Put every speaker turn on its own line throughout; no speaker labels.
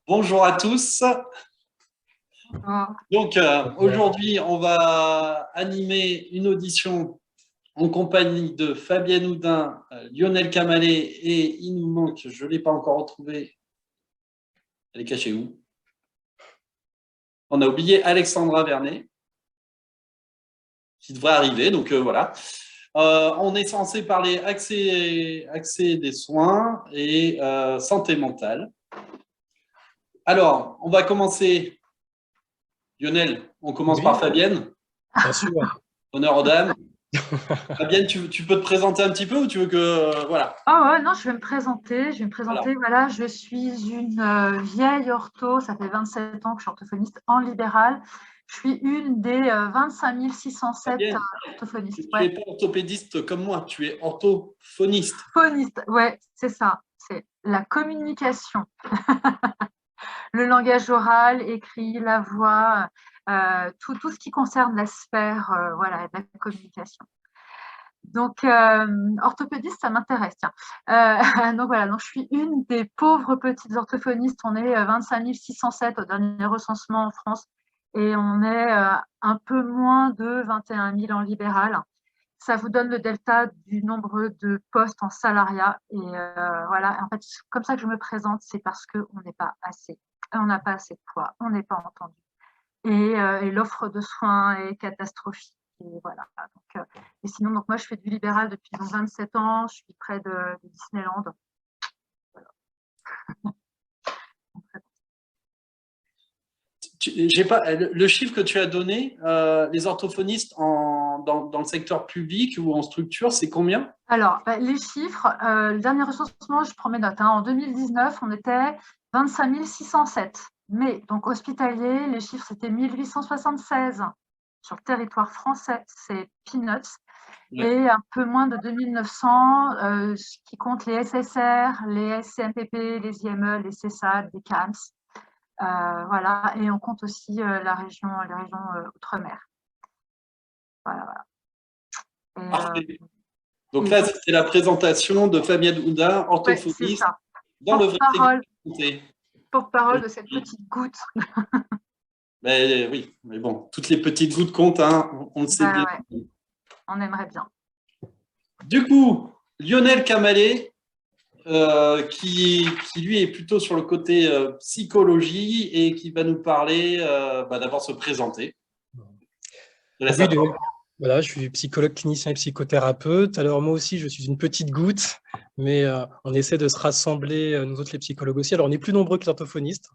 Bonjour à tous.
Ah,
Donc aujourd'hui, on va animer une audition en compagnie de Fabienne Oudin, Lionel Camalet et il nous manque, je ne l'ai pas encore retrouvé, elle est cachée où? On a oublié Alexandra Vernet qui devrait arriver, donc voilà. On est censé parler accès des soins et santé mentale. Alors, on va commencer. Lionel, on commence
Oui,
par Fabienne.
bien sûr.
Honneur aux dames. Fabienne, tu peux te présenter un petit peu ou tu veux que. Voilà.
ah ouais, non, je vais me présenter.
Alors,
Voilà, je suis une vieille ortho. Ça fait 27 ans que je suis orthophoniste en libéral. Je suis une des 25 607
Fabienne,
orthophonistes.
tu
Ouais,
n'es pas orthopédiste comme moi, tu es orthophoniste.
phoniste, ouais, c'est ça. C'est la communication, le langage oral, écrit, la voix, tout ce qui concerne la sphère voilà, de la communication. Donc, orthopédiste, ça m'intéresse, tiens. Donc voilà, donc je suis une des pauvres petites orthophonistes. On est 25 607 au dernier recensement en France et on est un peu moins de 21 000 en libéral. Ça vous donne le delta du nombre de postes en salariat. Et voilà, en fait, comme ça que je me présente, c'est parce qu'on n'est pas assez. On n'a pas assez de poids, on n'est pas entendu. Et l'offre de soins est catastrophique. Et voilà. Et sinon, donc moi, je fais du libéral depuis 27 ans. Je suis près de Disneyland. Voilà.
J'ai pas, le chiffre que tu as donné, les orthophonistes dans le secteur public ou en structure, c'est combien?
Alors, les chiffres, le dernier recensement, je prends mes notes. En 2019, on était 25 607. Mais donc hospitalier, les chiffres, c'était 1876 sur le territoire français. C'est peanuts.
Ouais.
Et un peu moins de 2900, ce qui compte les SSR, les SCMPP, les IME, les CESAD, les CAMS. Voilà. Et on compte aussi les régions outre-mer. Voilà.
Parfait. Donc là, c'est la présentation de Fabienne Oudin,
Ouais, c'est
orthophoniste,
ça.
dans le vrai
Porte-parole,
santé.
porte-parole de cette petite goutte.
Mais oui, mais bon, toutes les petites gouttes comptent, hein, on le sait bien.
Ouais, on aimerait bien.
Du coup, Lionel Camalet, qui lui est plutôt sur le côté psychologie et qui va nous parler, d'abord se présenter.
Oui, voilà, je suis psychologue clinicien et psychothérapeute. Alors moi aussi, je suis une petite goutte, mais on essaie de se rassembler, nous autres les psychologues aussi. Alors on est plus nombreux que les orthophonistes.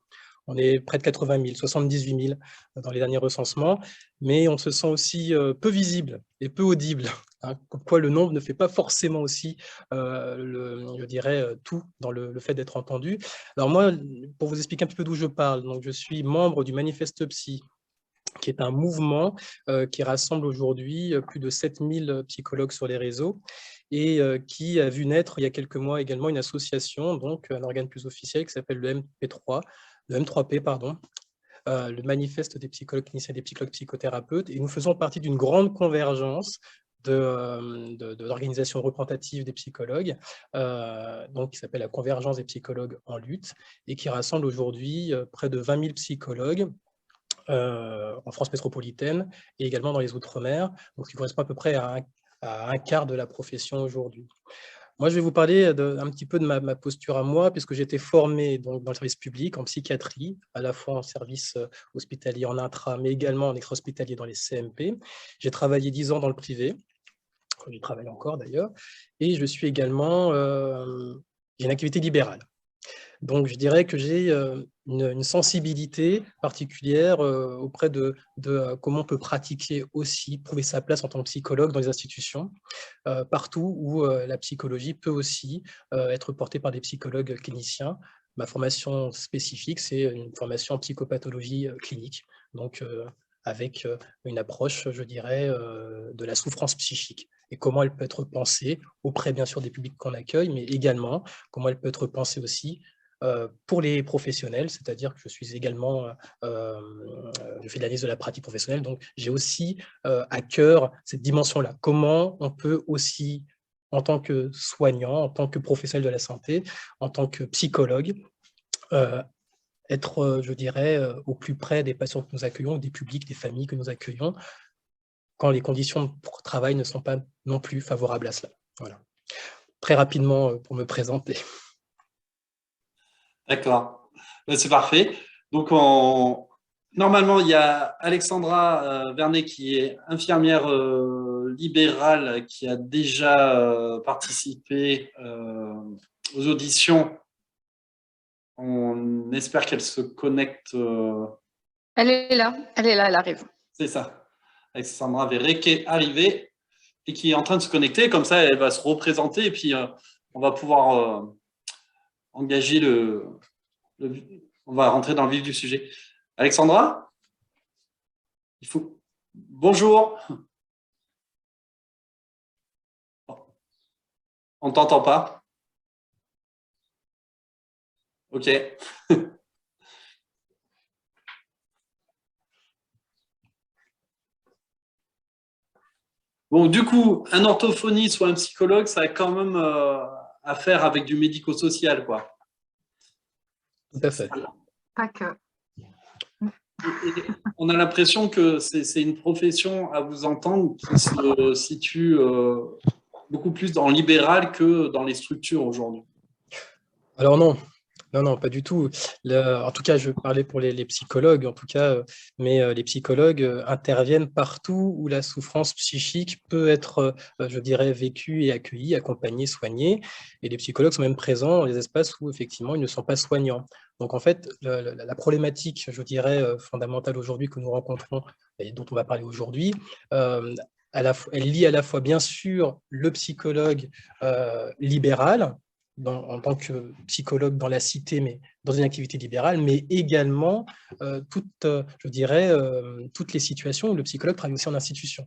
On est près de 80 000, 78 000 dans les derniers recensements, mais on se sent aussi peu visible et peu audible. Hein, comme quoi le nombre ne fait pas forcément aussi, je dirais, tout dans le fait d'être entendu. Alors moi, pour vous expliquer un petit peu d'où je parle, donc je suis membre du Manifeste Psy, qui est un mouvement qui rassemble aujourd'hui plus de 7000 psychologues sur les réseaux et qui a vu naître il y a quelques mois également une association, donc un organe plus officiel qui s'appelle le M3P, pardon, le manifeste des psychologues cliniciens et des psychologues psychothérapeutes, et nous faisons partie d'une grande convergence d'organisations représentatives des psychologues, donc qui s'appelle la Convergence des psychologues en lutte, et qui rassemble aujourd'hui près de 20 000 psychologues en France métropolitaine et également dans les Outre-mer, donc ce qui correspond à peu près à un quart de la profession aujourd'hui. Moi, je vais vous parler un petit peu de ma posture à moi, puisque j'ai été formé donc, dans le service public, en psychiatrie, à la fois en service hospitalier en intra, mais également en extra-hospitalier dans les CMP. J'ai travaillé 10 ans dans le privé, j'y travaille encore d'ailleurs, et je suis également, j'ai une activité libérale. Donc, je dirais que j'ai une sensibilité particulière auprès de comment on peut pratiquer aussi, trouver sa place en tant que psychologue dans les institutions, partout où la psychologie peut aussi être portée par des psychologues cliniciens. Ma formation spécifique, c'est une formation en psychopathologie clinique, donc avec une approche, je dirais, de la souffrance psychique et comment elle peut être pensée auprès, bien sûr, des publics qu'on accueille, mais également comment elle peut être pensée aussi pour les professionnels, c'est-à-dire que je suis également, je fais de l'analyse de la pratique professionnelle, donc j'ai aussi à cœur cette dimension-là. Comment on peut aussi, en tant que soignant, en tant que professionnel de la santé, en tant que psychologue, être, je dirais, au plus près des patients que nous accueillons, des publics, des familles que nous accueillons, quand les conditions de travail ne sont pas non plus favorables à cela. Voilà. Très rapidement pour me présenter.
D'accord, c'est parfait. Donc, normalement, il y a Alexandra Vernet qui est infirmière libérale qui a déjà participé aux auditions. On espère qu'elle se connecte.
Elle est là, elle arrive.
C'est ça. Alexandra Vernet qui est arrivée et qui est en train de se connecter. Comme ça, elle va se représenter et puis on va pouvoir engager on va rentrer dans le vif du sujet. Alexandra, il faut. Bonjour. On ne t'entend pas. OK. Bon, du coup, un orthophoniste ou un psychologue, ça a quand même à faire avec du médico-social, quoi.
Tout à fait.
Pas que.
Et on a l'impression que c'est une profession, à vous entendre, qui se situe beaucoup plus dans le libéral que dans les structures aujourd'hui.
Alors non, non, pas du tout. En tout cas, je parlais pour les psychologues, en tout cas, mais les psychologues interviennent partout où la souffrance psychique peut être, je dirais, vécue et accueillie, accompagnée, soignée. Et les psychologues sont même présents dans les espaces où, effectivement, ils ne sont pas soignants. Donc, en fait, la problématique, je dirais, fondamentale aujourd'hui que nous rencontrons et dont on va parler aujourd'hui, elle lie à la fois, bien sûr, le psychologue libéral, en tant que psychologue dans la cité, mais dans une activité libérale, mais également je dirais, toutes les situations où le psychologue travaille aussi en institution.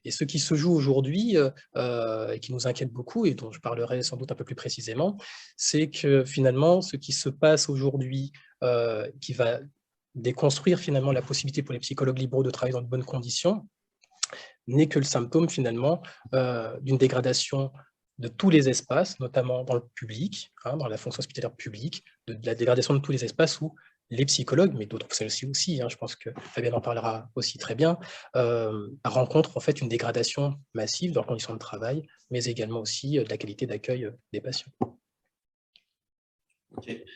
Et ce qui se joue aujourd'hui, et qui nous inquiète beaucoup, et dont je parlerai sans doute un peu plus précisément, c'est que finalement, ce qui se passe aujourd'hui, qui va déconstruire finalement la possibilité pour les psychologues libéraux de travailler dans de bonnes conditions, n'est que le symptôme finalement d'une dégradation de tous les espaces, notamment dans le public, dans la fonction hospitalière publique, de la dégradation de tous les espaces où les psychologues, mais d'autres celles-ci aussi, je pense que Fabienne en parlera aussi très bien, rencontrent en fait une dégradation massive de leurs conditions de travail, mais également aussi de la qualité d'accueil des patients.
Okay.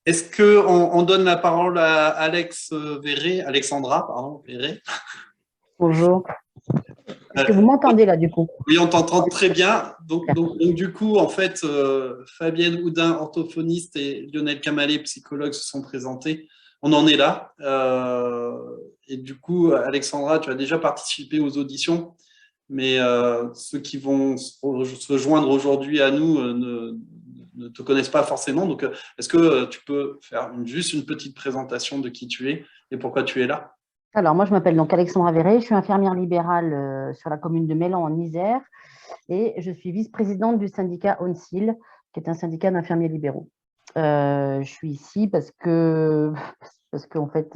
Est-ce qu'on donne la parole à Alexandra Verret?
Bonjour. Est-ce que vous m'entendez là, du coup?
Oui, on t'entend très bien. Donc, du coup, en fait, Fabienne Houdin, orthophoniste, et Lionel Camalet, psychologue, se sont présentés. On en est là. Et du coup, Alexandra, tu as déjà participé aux auditions, mais ceux qui vont se joindre aujourd'hui à nous ne te connaissent pas forcément. Donc, est-ce que tu peux faire juste une petite présentation de qui tu es et pourquoi tu es là?
Alors, moi, je m'appelle donc Alexandra Verret, je suis infirmière libérale sur la commune de Mélan en Isère et je suis vice-présidente du syndicat ONSIL, qui est un syndicat d'infirmiers libéraux. Je suis ici parce que en fait,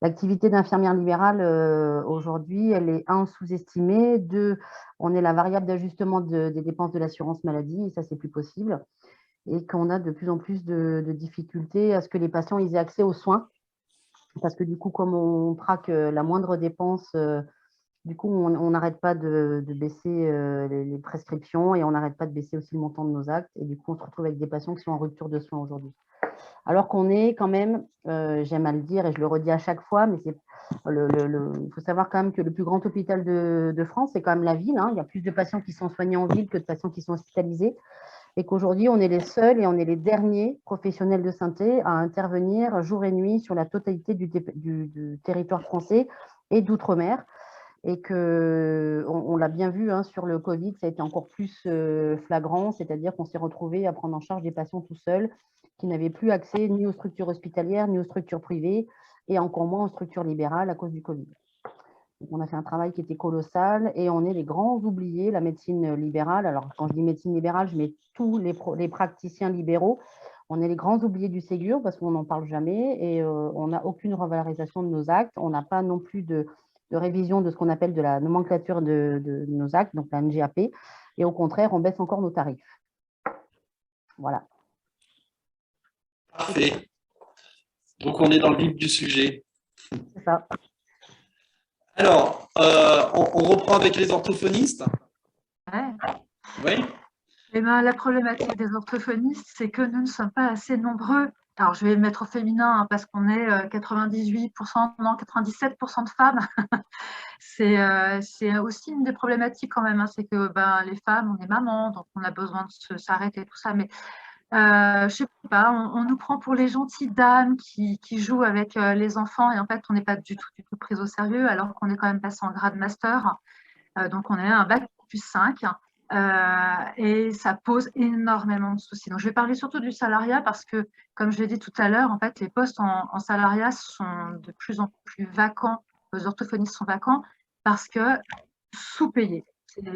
l'activité d'infirmière libérale aujourd'hui, elle est sous-estimée, 2, on est la variable d'ajustement des dépenses de l'assurance maladie et ça, c'est plus possible, et qu'on a de plus en plus de difficultés à ce que les patients aient accès aux soins. Parce que du coup, comme on traque la moindre dépense, du coup, on n'arrête pas de baisser les prescriptions et on n'arrête pas de baisser aussi le montant de nos actes. Et du coup, on se retrouve avec des patients qui sont en rupture de soins aujourd'hui. Alors qu'on est quand même, j'aime à le dire et je le redis à chaque fois, mais il faut savoir quand même que le plus grand hôpital de France, c'est quand même la ville. Il y a plus de patients qui sont soignés en ville que de patients qui sont hospitalisés. Et qu'aujourd'hui, on est les seuls et on est les derniers professionnels de santé à intervenir jour et nuit sur la totalité du territoire français et d'outre-mer. Et qu'on l'a bien vu sur le Covid, ça a été encore plus flagrant, c'est-à-dire qu'on s'est retrouvé à prendre en charge des patients tout seuls qui n'avaient plus accès ni aux structures hospitalières, ni aux structures privées, et encore moins aux structures libérales à cause du Covid. Donc, on a fait un travail qui était colossal et on est les grands oubliés, la médecine libérale. Alors, quand je dis médecine libérale, je mets tous les praticiens libéraux. On est les grands oubliés du Ségur parce qu'on n'en parle jamais et on n'a aucune revalorisation de nos actes. On n'a pas non plus de révision de ce qu'on appelle de la nomenclature de nos actes, donc la NGAP. Et au contraire, on baisse encore nos tarifs. Voilà.
Parfait. Donc, on est dans le vif du sujet.
C'est ça.
Alors, on reprend avec les orthophonistes.
Ouais.
Oui.
Eh ben, la problématique des orthophonistes, c'est que nous ne sommes pas assez nombreux. Alors, je vais mettre au féminin parce qu'on est 98%, non, 97% de femmes. C'est aussi une des problématiques quand même, hein, c'est que ben, les femmes, on est maman, donc on a besoin de s'arrêter tout ça. Mais je sais pas, on nous prend pour les gentilles dames qui jouent avec les enfants et en fait, on n'est pas du tout pris au sérieux alors qu'on est quand même passé en grade master. Donc, on est à un bac plus 5 et ça pose énormément de soucis. Donc, je vais parler surtout du salariat parce que, comme je l'ai dit tout à l'heure, en fait, les postes en salariat sont de plus en plus vacants. Les orthophonistes sont vacants parce que sous-payés.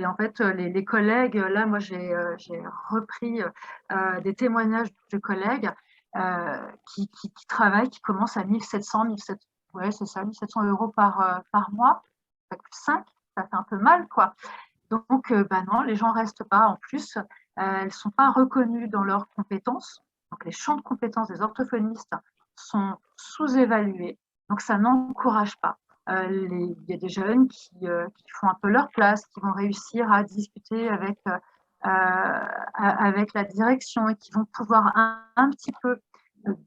En fait, les collègues, là, moi, j'ai repris des témoignages de collègues qui travaillent, qui commencent à 1700, 1700, ouais, c'est ça, 1700 euros par mois, bac plus 5. Ça fait un peu mal, quoi. Donc, bah non, les gens ne restent pas. En plus, elles ne sont pas reconnues dans leurs compétences. Donc, les champs de compétences des orthophonistes sont sous-évalués. Donc, ça n'encourage pas. Il y a des jeunes qui font un peu leur place, qui vont réussir à discuter avec la direction et qui vont pouvoir un petit peu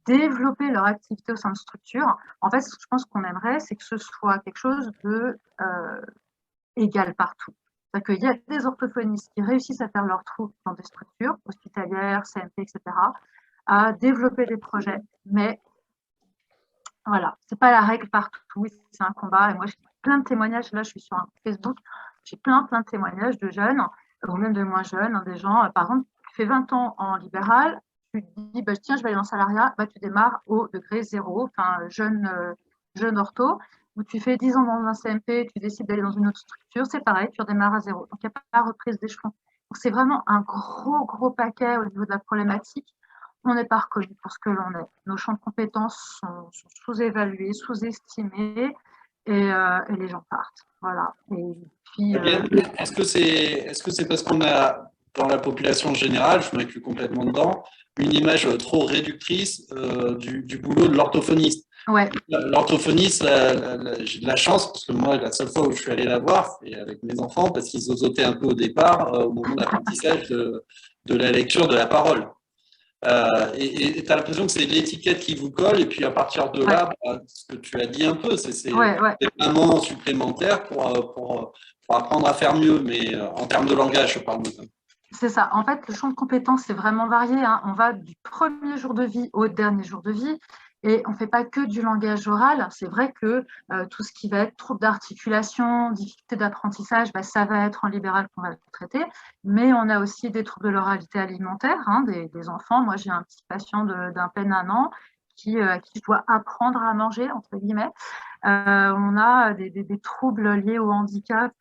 développer leur activité au sein de structures. En fait, je pense qu'on aimerait, c'est que ce soit quelque chose de égal partout. C'est-à-dire qu'il y a des orthophonistes qui réussissent à faire leur trou dans des structures hospitalières, CMP, etc., à développer des projets. Mais voilà, c'est pas la règle partout, c'est un combat. Et moi, j'ai plein de témoignages. Là, je suis sur un Facebook, j'ai plein de témoignages de jeunes, ou même de moins jeunes, hein, des gens, par exemple, tu fais 20 ans en libéral, tu te dis, bah, tiens, je vais aller en salariat, bah, tu démarres au degré 0, enfin, jeune ortho, ou tu fais 10 ans dans un CMP, tu décides d'aller dans une autre structure, c'est pareil, tu redémarres à 0. Donc, il n'y a pas de reprise d'échelon. Donc, c'est vraiment un gros paquet au niveau de la problématique. On n'est pas reconnu pour ce que l'on est. Nos champs de compétences sont sous-évalués, sous-estimés, et les gens partent. Voilà. Et puis,
Est-ce que c'est parce qu'on a, dans la population générale, je m'inclus complètement dedans, une image trop réductrice du boulot de l'orthophoniste?
ouais.
L'orthophoniste, j'ai de la chance, parce que moi, la seule fois où je suis allé la voir, c'est avec mes enfants, parce qu'ils zozotaient un peu au départ, au moment de l'apprentissage de la lecture de la parole. Et tu as l'impression que c'est l'étiquette qui vous colle, et puis à partir de là, bah, ce que tu as dit un peu, c'est des mamans supplémentaires pour apprendre à faire mieux, mais en termes de langage, je parle notamment.
C'est ça. En fait, le champ de compétences, c'est vraiment varié, hein. On va du premier jour de vie au dernier jour de vie. Et on ne fait pas que du langage oral. C'est vrai que tout ce qui va être troubles d'articulation, difficultés d'apprentissage, bah, ça va être en libéral qu'on va le traiter. Mais on a aussi des troubles de l'oralité alimentaire, hein, des enfants. Moi, j'ai un petit patient d'un peine 1 an à qui je dois apprendre à manger, entre guillemets. On a des troubles liés au handicap,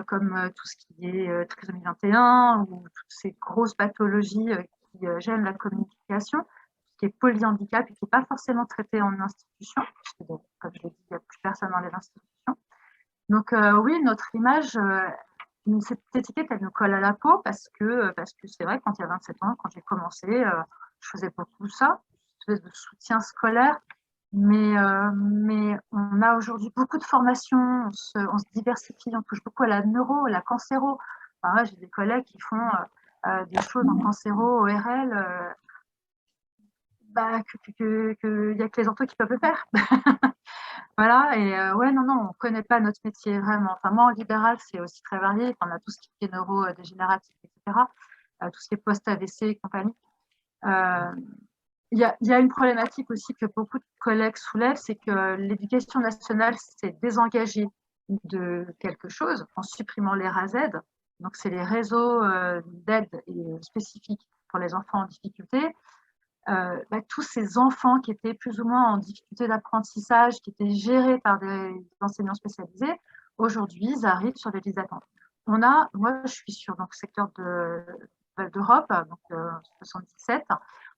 comme tout ce qui est trisomie 21 ou toutes ces grosses pathologies qui gênent la communication, qui est polyhandicap et qui n'est pas forcément traité en institution, puisque, comme je l'ai dit, il n'y a plus personne dans les institutions. Donc oui, notre image, cette étiquette, elle nous colle à la peau parce que c'est vrai, quand il y a 27 ans, quand j'ai commencé, je faisais beaucoup ça, une espèce de soutien scolaire, mais on a aujourd'hui beaucoup de formations, on se diversifie, on touche beaucoup à la neuro, à la cancéro. Enfin, ouais, j'ai des collègues qui font des choses en cancéro, ORL, bah, qu'il n'y a que les orthos qui peuvent le faire. Voilà, et ouais, non, on ne connaît pas notre métier vraiment. Enfin, moi, en libéral, c'est aussi très varié. Enfin, on a tout ce qui est neurodégénératif, etc., tout ce qui est post-AVC et compagnie. Il y a une problématique aussi que beaucoup de collègues soulèvent, c'est que l'éducation nationale s'est désengagée de quelque chose en supprimant les RASED. Donc, c'est les réseaux d'aide spécifiques pour les enfants en difficulté. Bah, tous ces enfants qui étaient plus ou moins en difficulté d'apprentissage, qui étaient gérés par des enseignants spécialisés, aujourd'hui, ils arrivent sur les listes d'attente. Moi, je suis sur le secteur de Val d'Europe, donc 77.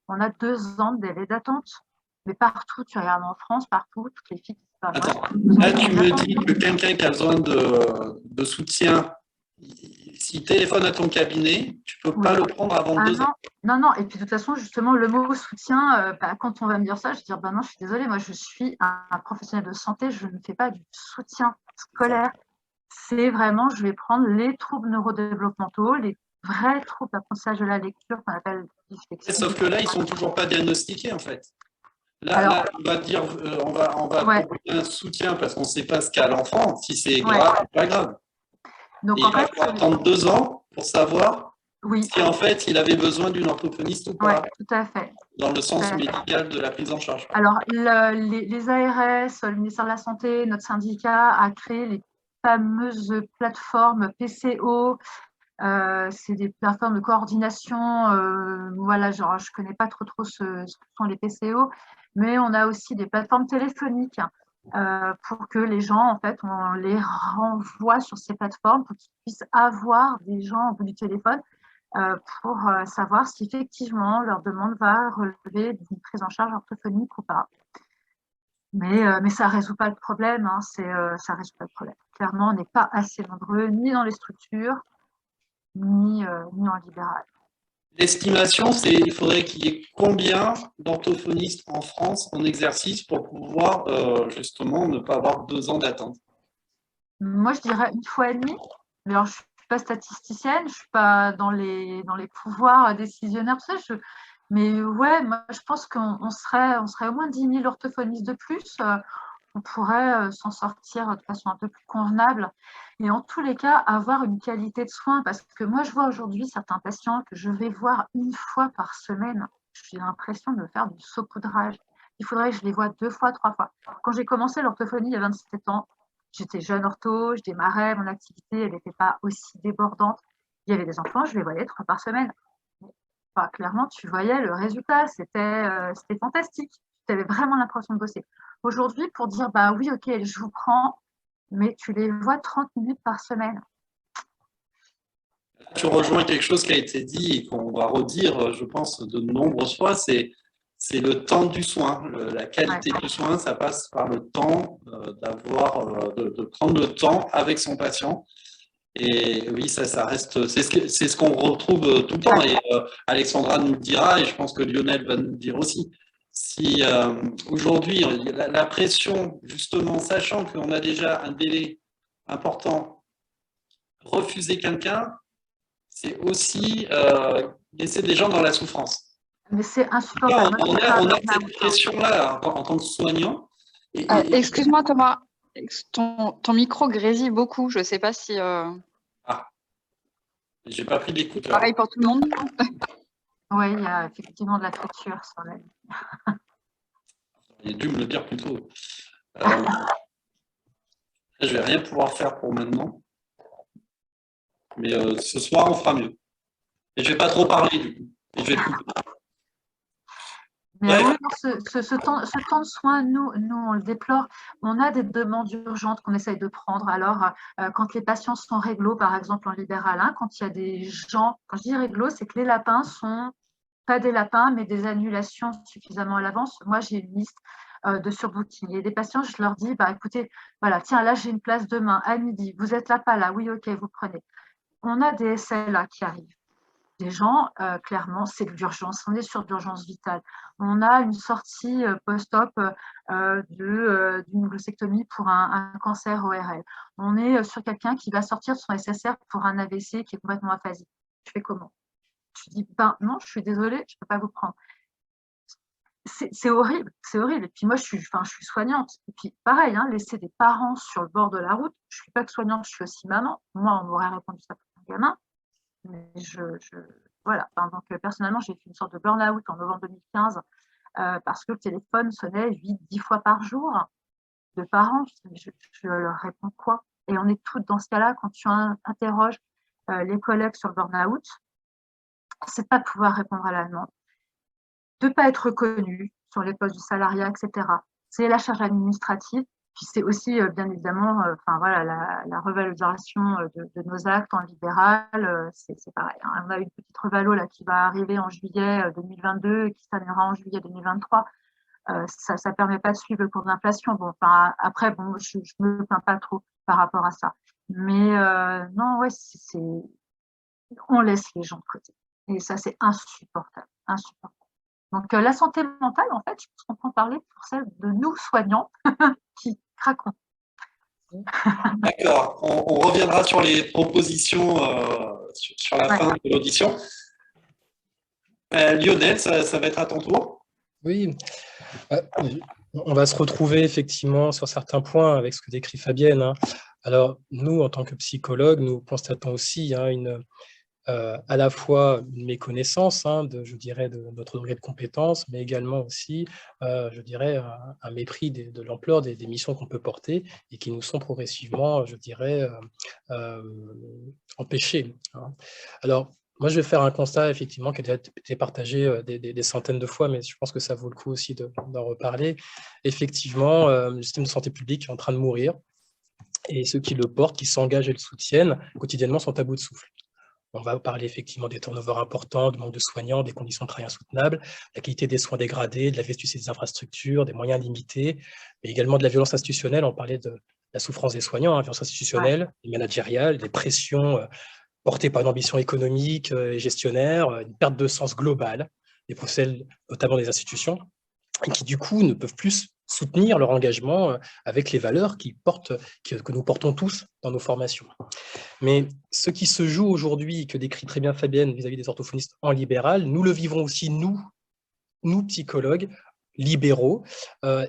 On a 2 ans de délai d'attente. Mais partout, tu regardes en France, partout, toutes les filles qui se
Attends, là, tu me dis que quelqu'un qui a besoin de soutien s'il téléphone à ton cabinet, tu ne peux pas le prendre avant 2 ans.
Non. Et puis de toute façon, justement, le mot soutien, quand on va me dire ça, je vais dire non, je suis désolée, moi je suis un professionnel de santé, je ne fais pas du soutien scolaire. C'est vraiment, je vais prendre les troubles neurodéveloppementaux, les vrais troubles d'apprentissage de la lecture qu'on appelle dyslexie.
Sauf que là, ils ne sont toujours pas diagnostiqués en fait. Là, on va dire, on va proposer un soutien parce qu'on ne sait pas ce qu'a l'enfant, si c'est grave ou pas grave. Donc, en fait, il va attendre 2 ans pour savoir si en fait il avait besoin d'une orthophoniste ou pas.
Oui, tout à fait.
Dans le sens médical de la prise en charge.
Alors, les ARS, le ministère de la Santé, notre syndicat a créé les fameuses plateformes PCO. C'est des plateformes de coordination. Voilà, genre, je ne connais pas trop ce que sont les PCO, mais on a aussi des plateformes téléphoniques pour que les gens, en fait, on les renvoie sur ces plateformes pour qu'ils puissent avoir des gens au bout du téléphone pour savoir si effectivement leur demande va relever d'une prise en charge orthophonique ou pas. Mais ça ne résout pas le problème. Hein, ça ne résout pas le problème. Clairement, on n'est pas assez nombreux, ni dans les structures, ni en libéral.
L'estimation, c'est il faudrait qu'il y ait combien d'orthophonistes en France en exercice pour pouvoir justement ne pas avoir 2 ans d'attente?
Moi, je dirais 1,5 fois. Alors, je ne suis pas statisticienne, je ne suis pas dans les pouvoirs décisionnaires, tout ça. Mais ouais, moi, je pense qu'on serait au moins 10 000 orthophonistes de plus. On pourrait s'en sortir de façon un peu plus convenable et en tous les cas avoir une qualité de soins parce que moi je vois aujourd'hui certains patients que je vais voir 1 fois par semaine, j'ai l'impression de faire du saupoudrage. Il faudrait que je les voie 2 fois, 3 fois. Quand j'ai commencé l'orthophonie il y a 27 ans, j'étais jeune ortho, je démarrais, mon activité elle n'était pas aussi débordante. Il y avait des enfants, je les voyais 3 par semaine. Enfin, clairement, tu voyais le résultat, c'était fantastique. Tu avais vraiment l'impression de bosser. Aujourd'hui, pour dire, bah oui, ok, je vous prends, mais tu les vois 30 minutes par semaine.
Tu rejoins quelque chose qui a été dit et qu'on va redire, je pense, de nombreuses fois, c'est le temps du soin. La qualité du soin, ça passe par le temps de prendre le temps avec son patient. Et oui, ça reste, c'est ce qu'on retrouve tout le temps. Et Alexandra nous le dira, et je pense que Lionel va nous le dire aussi. Si aujourd'hui, la pression, justement, sachant qu'on a déjà un délai important, refuser quelqu'un, c'est aussi laisser des gens dans la souffrance.
Mais c'est insupportable.
On a cette pression-là en tant que soignant.
Excuse-moi Thomas, ton micro grésille beaucoup, je ne sais pas si…
Ah, j'ai pas pris d'écouteur.
Pareil pour tout le monde.
Oui, il y a effectivement de la friture sur la ligne.
Il a dû me le dire plus tôt. Je vais rien pouvoir faire pour maintenant. Mais ce soir, on fera mieux. Et je vais pas trop parler, du coup. Et je vais couper.
Mais oui, ce temps de soins, nous, on le déplore. On a des demandes urgentes qu'on essaye de prendre. Alors, quand les patients sont réglo, par exemple en libéral, hein, quand il y a des gens, quand je dis réglo, c'est que les lapins sont pas des lapins, mais des annulations suffisamment à l'avance. Moi, j'ai une liste de surbooking. Et des patients, je leur dis, bah, écoutez, voilà, tiens, là, j'ai une place demain à midi. Vous êtes là, pas là. Oui, ok, vous prenez. On a des SLA qui arrivent. Des gens, clairement, c'est de l'urgence. On est sur de l'urgence vitale. On a une sortie post-op d'une vasectomie pour un cancer ORL. On est sur quelqu'un qui va sortir de son SSR pour un AVC qui est complètement aphasique. Je fais comment? Je dis, ben non, je suis désolée, je ne peux pas vous prendre. C'est horrible, c'est horrible. Et puis moi, je suis soignante. Et puis pareil, hein, laisser des parents sur le bord de la route. Je ne suis pas que soignante, je suis aussi maman. Moi, on m'aurait répondu ça pour un gamin. Mais voilà. Enfin, donc, personnellement, j'ai fait une sorte de burn-out en novembre 2015 parce que le téléphone sonnait 8-10 fois par jour de parents. Je leur réponds quoi? Et on est toutes dans ce cas-là, quand tu interroges les collègues sur le burn-out, c'est de pas pouvoir répondre à la demande, de ne pas être reconnu sur les postes du salariat, etc. C'est la charge administrative. Puis c'est aussi, bien évidemment, la revalorisation de nos actes en libéral. C'est pareil. Hein. On a une petite revalo là, qui va arriver en juillet 2022 et qui s'annulera en juillet 2023. Ça ne permet pas de suivre le cours de l'inflation. Bon, après, je ne me plains pas trop par rapport à ça. Mais non, ouais, on laisse les gens de côté. Et ça, c'est insupportable, insupportable. Donc, la santé mentale, en fait, je pense qu'on peut en parler pour celle de nous soignants qui craquons.
D'accord, on reviendra sur les propositions sur la fin de l'audition. Lionel, ça va être à ton tour.
Oui, on va se retrouver effectivement sur certains points avec ce que décrit Fabienne, hein. Alors, nous, en tant que psychologues, nous constatons aussi à la fois une méconnaissance, je dirais, de notre degré de compétence, mais également aussi, je dirais, un mépris de l'ampleur des missions qu'on peut porter et qui nous sont progressivement, je dirais, empêchées, hein. Alors, moi, je vais faire un constat, effectivement, qui a été partagé des centaines de fois, mais je pense que ça vaut le coup aussi d'en reparler. Effectivement, le système de santé publique est en train de mourir et ceux qui le portent, qui s'engagent et le soutiennent quotidiennement sont à bout de souffle. On va parler effectivement des turnovers importants, du manque de soignants, des conditions de travail insoutenables, la qualité des soins dégradée, de la vétusté des infrastructures, des moyens limités, mais également de la violence institutionnelle. On parlait de la souffrance des soignants, violence institutionnelle, managériale, des pressions portées par une ambition économique et gestionnaire, une perte de sens globale des procès, notamment des institutions, et qui du coup ne peuvent plus soutenir leur engagement avec les valeurs que nous portons tous dans nos formations. Mais ce qui se joue aujourd'hui, que décrit très bien Fabienne vis-à-vis des orthophonistes en libéral, nous le vivons aussi, nous psychologues, libéraux.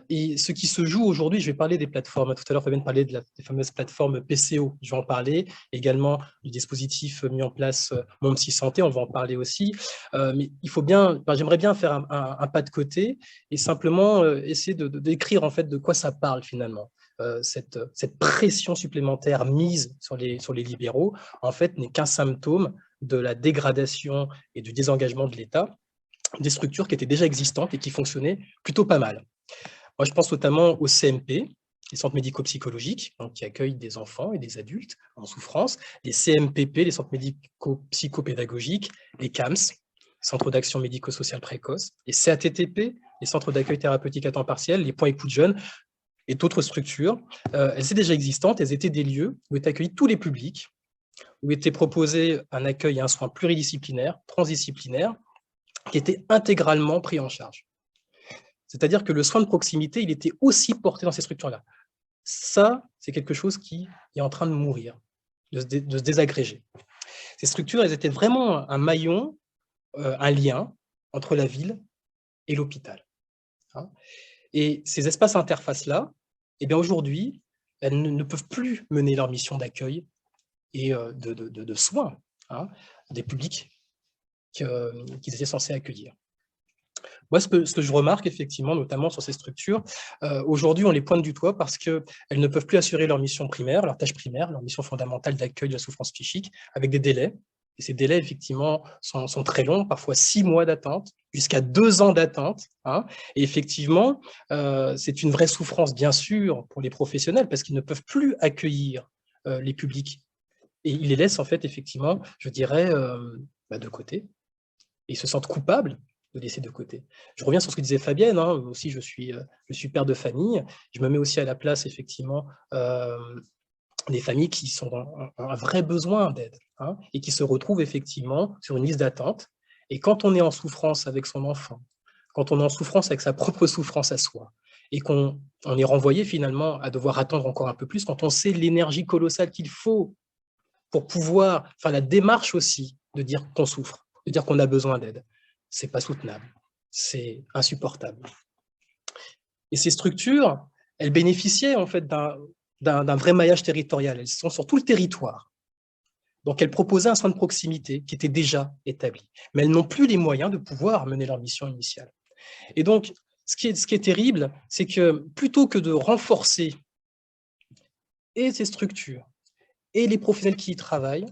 Et ce qui se joue aujourd'hui, je vais parler des plateformes. Tout à l'heure, Fabienne parlait des fameuses plateformes PCO. Je vais en parler. Également du dispositif mis en place Mon Psy Santé, on va en parler aussi. Mais il faut bien, j'aimerais bien faire un pas de côté et simplement essayer de décrire en fait de quoi ça parle finalement. Cette pression supplémentaire mise sur les libéraux, en fait, n'est qu'un symptôme de la dégradation et du désengagement de l'État, des structures qui étaient déjà existantes et qui fonctionnaient plutôt pas mal. Moi, je pense notamment au CMP, les centres médico-psychologiques, qui accueillent des enfants et des adultes en souffrance, les CMPP, les centres médico-psychopédagogiques, les CAMS, centres d'action médico-sociale précoce, les CATTP, les centres d'accueil thérapeutique à temps partiel, les points écoute jeunes, et d'autres structures. Elles étaient déjà existantes, elles étaient des lieux où étaient accueillis tous les publics, où était proposé un accueil et un soin pluridisciplinaire, transdisciplinaire, qui était intégralement pris en charge. C'est-à-dire que le soin de proximité, il était aussi porté dans ces structures-là. Ça, c'est quelque chose qui est en train de mourir, de se désagréger. Ces structures, elles étaient vraiment un maillon, un lien entre la ville et l'hôpital. Et ces espaces interfaces-là, eh bien aujourd'hui, elles ne peuvent plus mener leur mission d'accueil et de soins des publics qu'ils étaient censés accueillir. Moi, ce que je remarque effectivement, notamment sur ces structures, aujourd'hui, on les pointe du doigt parce qu'elles ne peuvent plus assurer leur mission primaire, leur tâche primaire, leur mission fondamentale d'accueil de la souffrance psychique, avec des délais. Et ces délais, effectivement, sont très longs, parfois 6 mois d'attente, jusqu'à 2 ans d'attente. Et effectivement, c'est une vraie souffrance, bien sûr, pour les professionnels, parce qu'ils ne peuvent plus accueillir les publics. Et ils les laissent, en fait, effectivement, je dirais, de côté. Et ils se sentent coupables de laisser de côté. Je reviens sur ce que disait Fabienne, aussi je suis père de famille, je me mets aussi à la place, effectivement, des familles qui ont un vrai besoin d'aide et qui se retrouvent effectivement sur une liste d'attente. Et quand on est en souffrance avec son enfant, quand on est en souffrance avec sa propre souffrance à soi, et qu'on est renvoyé finalement à devoir attendre encore un peu plus, quand on sait l'énergie colossale qu'il faut pour pouvoir faire la démarche aussi de dire qu'on souffre, de dire qu'on a besoin d'aide, c'est pas soutenable, c'est insupportable. Et ces structures, elles bénéficiaient en fait d'un vrai maillage territorial. Elles sont sur tout le territoire. Donc, elles proposaient un soin de proximité qui était déjà établi. Mais elles n'ont plus les moyens de pouvoir mener leur mission initiale. Et donc, ce qui est terrible, c'est que plutôt que de renforcer et ces structures et les professionnels qui y travaillent,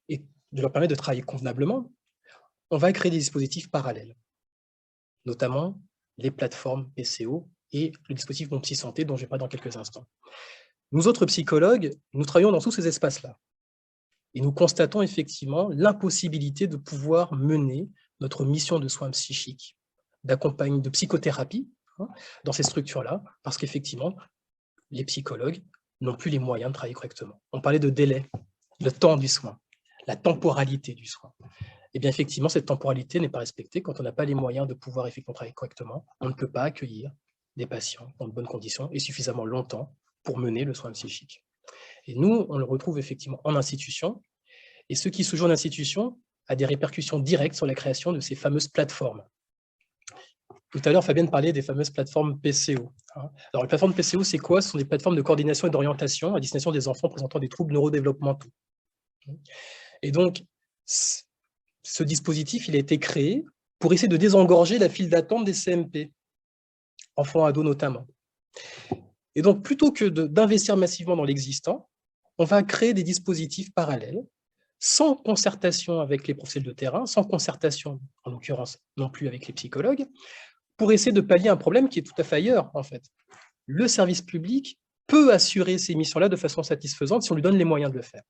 et de leur permettre de travailler convenablement, on va créer des dispositifs parallèles, notamment les plateformes PCO et le dispositif Mon Psy Santé, dont je vais parler dans quelques instants. Nous autres psychologues, nous travaillons dans tous ces espaces-là. Et nous constatons effectivement l'impossibilité de pouvoir mener notre mission de soins psychiques, d'accompagnement, de psychothérapie dans ces structures-là, parce qu'effectivement, les psychologues n'ont plus les moyens de travailler correctement. On parlait de délai, le temps du soin, la temporalité du soin. Eh bien, effectivement, cette temporalité n'est pas respectée. Quand on n'a pas les moyens de pouvoir effectivement travailler correctement, on ne peut pas accueillir des patients dans de bonnes conditions et suffisamment longtemps pour mener le soin psychique. Et nous, on le retrouve effectivement en institution. Et ce qui se joue en institution a des répercussions directes sur la création de ces fameuses plateformes. Tout à l'heure, Fabienne parlait des fameuses plateformes PCO. Alors, les plateformes PCO, c'est quoi? Ce sont des plateformes de coordination et d'orientation à destination des enfants présentant des troubles neurodéveloppementaux. Et donc, ce dispositif, il a été créé pour essayer de désengorger la file d'attente des CMP, enfants-ados notamment. Et donc, plutôt que d'investir massivement dans l'existant, on va créer des dispositifs parallèles, sans concertation avec les professionnels de terrain, sans concertation, en l'occurrence, non plus avec les psychologues, pour essayer de pallier un problème qui est tout à fait ailleurs, en fait. Le service public peut assurer ces missions-là de façon satisfaisante si on lui donne les moyens de le faire.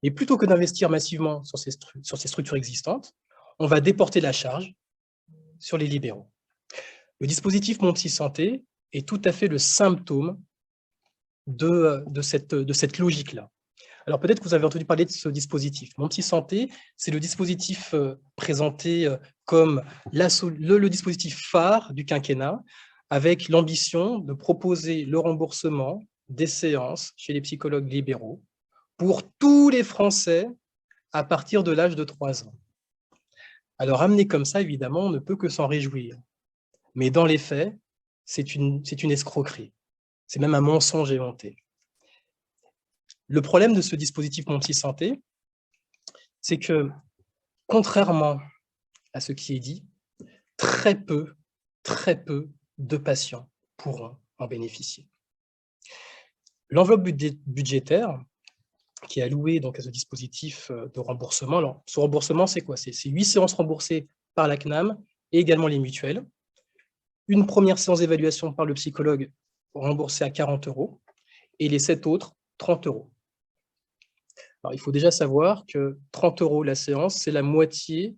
Et plutôt que d'investir massivement sur ces structures existantes, on va déporter la charge sur les libéraux. Le dispositif Mon Psy Santé est tout à fait le symptôme de cette logique-là. Alors peut-être que vous avez entendu parler de ce dispositif. Mon Psy Santé, c'est le dispositif présenté comme le dispositif phare du quinquennat, avec l'ambition de proposer le remboursement des séances chez les psychologues libéraux pour tous les Français à partir de l'âge de 3 ans. Alors amené comme ça, évidemment, on ne peut que s'en réjouir. Mais dans les faits, c'est une escroquerie. C'est même un mensonge éventé. Le problème de ce dispositif Mon Psy Santé, c'est que, contrairement à ce qui est dit, très peu de patients pourront en bénéficier. L'enveloppe budgétaire qui est allouée donc à ce dispositif de remboursement, alors ce remboursement, c'est quoi? C'est 8 séances remboursées par la CNAM et également les mutuelles. Une première séance d'évaluation par le psychologue remboursée à 40 € et les 7 autres, 30 €. Alors, il faut déjà savoir que 30 € la séance, c'est la moitié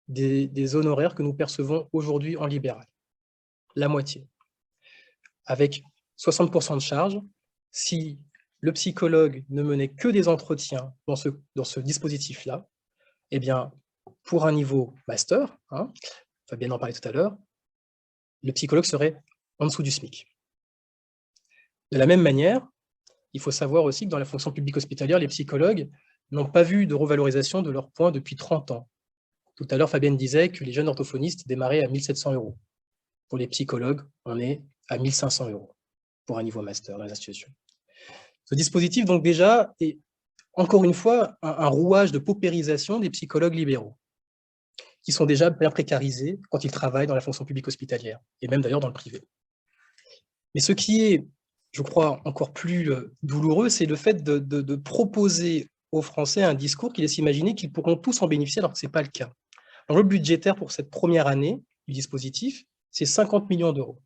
des honoraires que nous percevons aujourd'hui en libéral. La moitié. Avec 60% de charge, si le psychologue ne menait que des entretiens dans ce dispositif-là, eh bien, pour un niveau master, Fabienne en parlait tout à l'heure, le psychologue serait en dessous du SMIC. De la même manière, il faut savoir aussi que dans la fonction publique hospitalière, les psychologues n'ont pas vu de revalorisation de leurs points depuis 30 ans. Tout à l'heure, Fabienne disait que les jeunes orthophonistes démarraient à 1 700 €. Pour les psychologues, on est à 1 500 € pour un niveau master dans les institutions. Ce dispositif, donc déjà, est encore une fois un rouage de paupérisation des psychologues libéraux, qui sont déjà bien précarisés quand ils travaillent dans la fonction publique hospitalière, et même d'ailleurs dans le privé. Mais ce qui est, je crois, encore plus douloureux, c'est le fait de proposer aux Français un discours qui laisse imaginer qu'ils pourront tous en bénéficier alors que ce n'est pas le cas. L'enveloppe budgétaire pour cette première année du dispositif, c'est 50 millions €.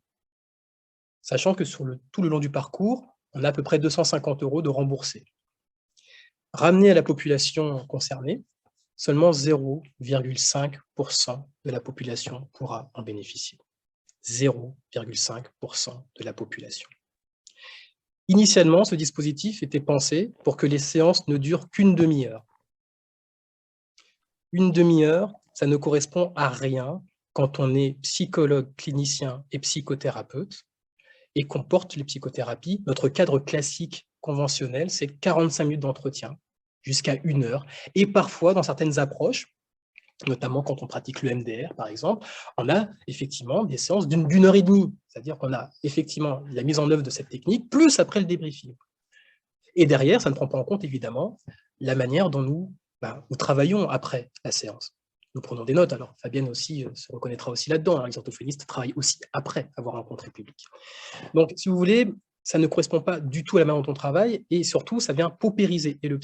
Sachant que sur tout le long du parcours, on a à peu près 250 € de remboursés. Ramené à la population concernée, seulement 0,5% de la population pourra en bénéficier. 0,5% de la population. Initialement, ce dispositif était pensé pour que les séances ne durent qu'une demi-heure. Une demi-heure, ça ne correspond à rien quand on est psychologue, clinicien et psychothérapeute et qu'on porte les psychothérapies. Notre cadre classique conventionnel, c'est 45 minutes d'entretien jusqu'à 1 heure. Et parfois, dans certaines approches, notamment quand on pratique le MDR, par exemple, on a effectivement des séances d'une heure et demie. C'est-à-dire qu'on a effectivement la mise en œuvre de cette technique, plus après le débriefing. Et derrière, ça ne prend pas en compte, évidemment, la manière dont nous travaillons après la séance. Nous prenons des notes. Alors, Fabienne aussi se reconnaîtra aussi là-dedans. Les orthophonistes travaillent aussi après avoir rencontré le public. Donc, si vous voulez, ça ne correspond pas du tout à la manière dont on travaille et surtout, ça vient paupériser et le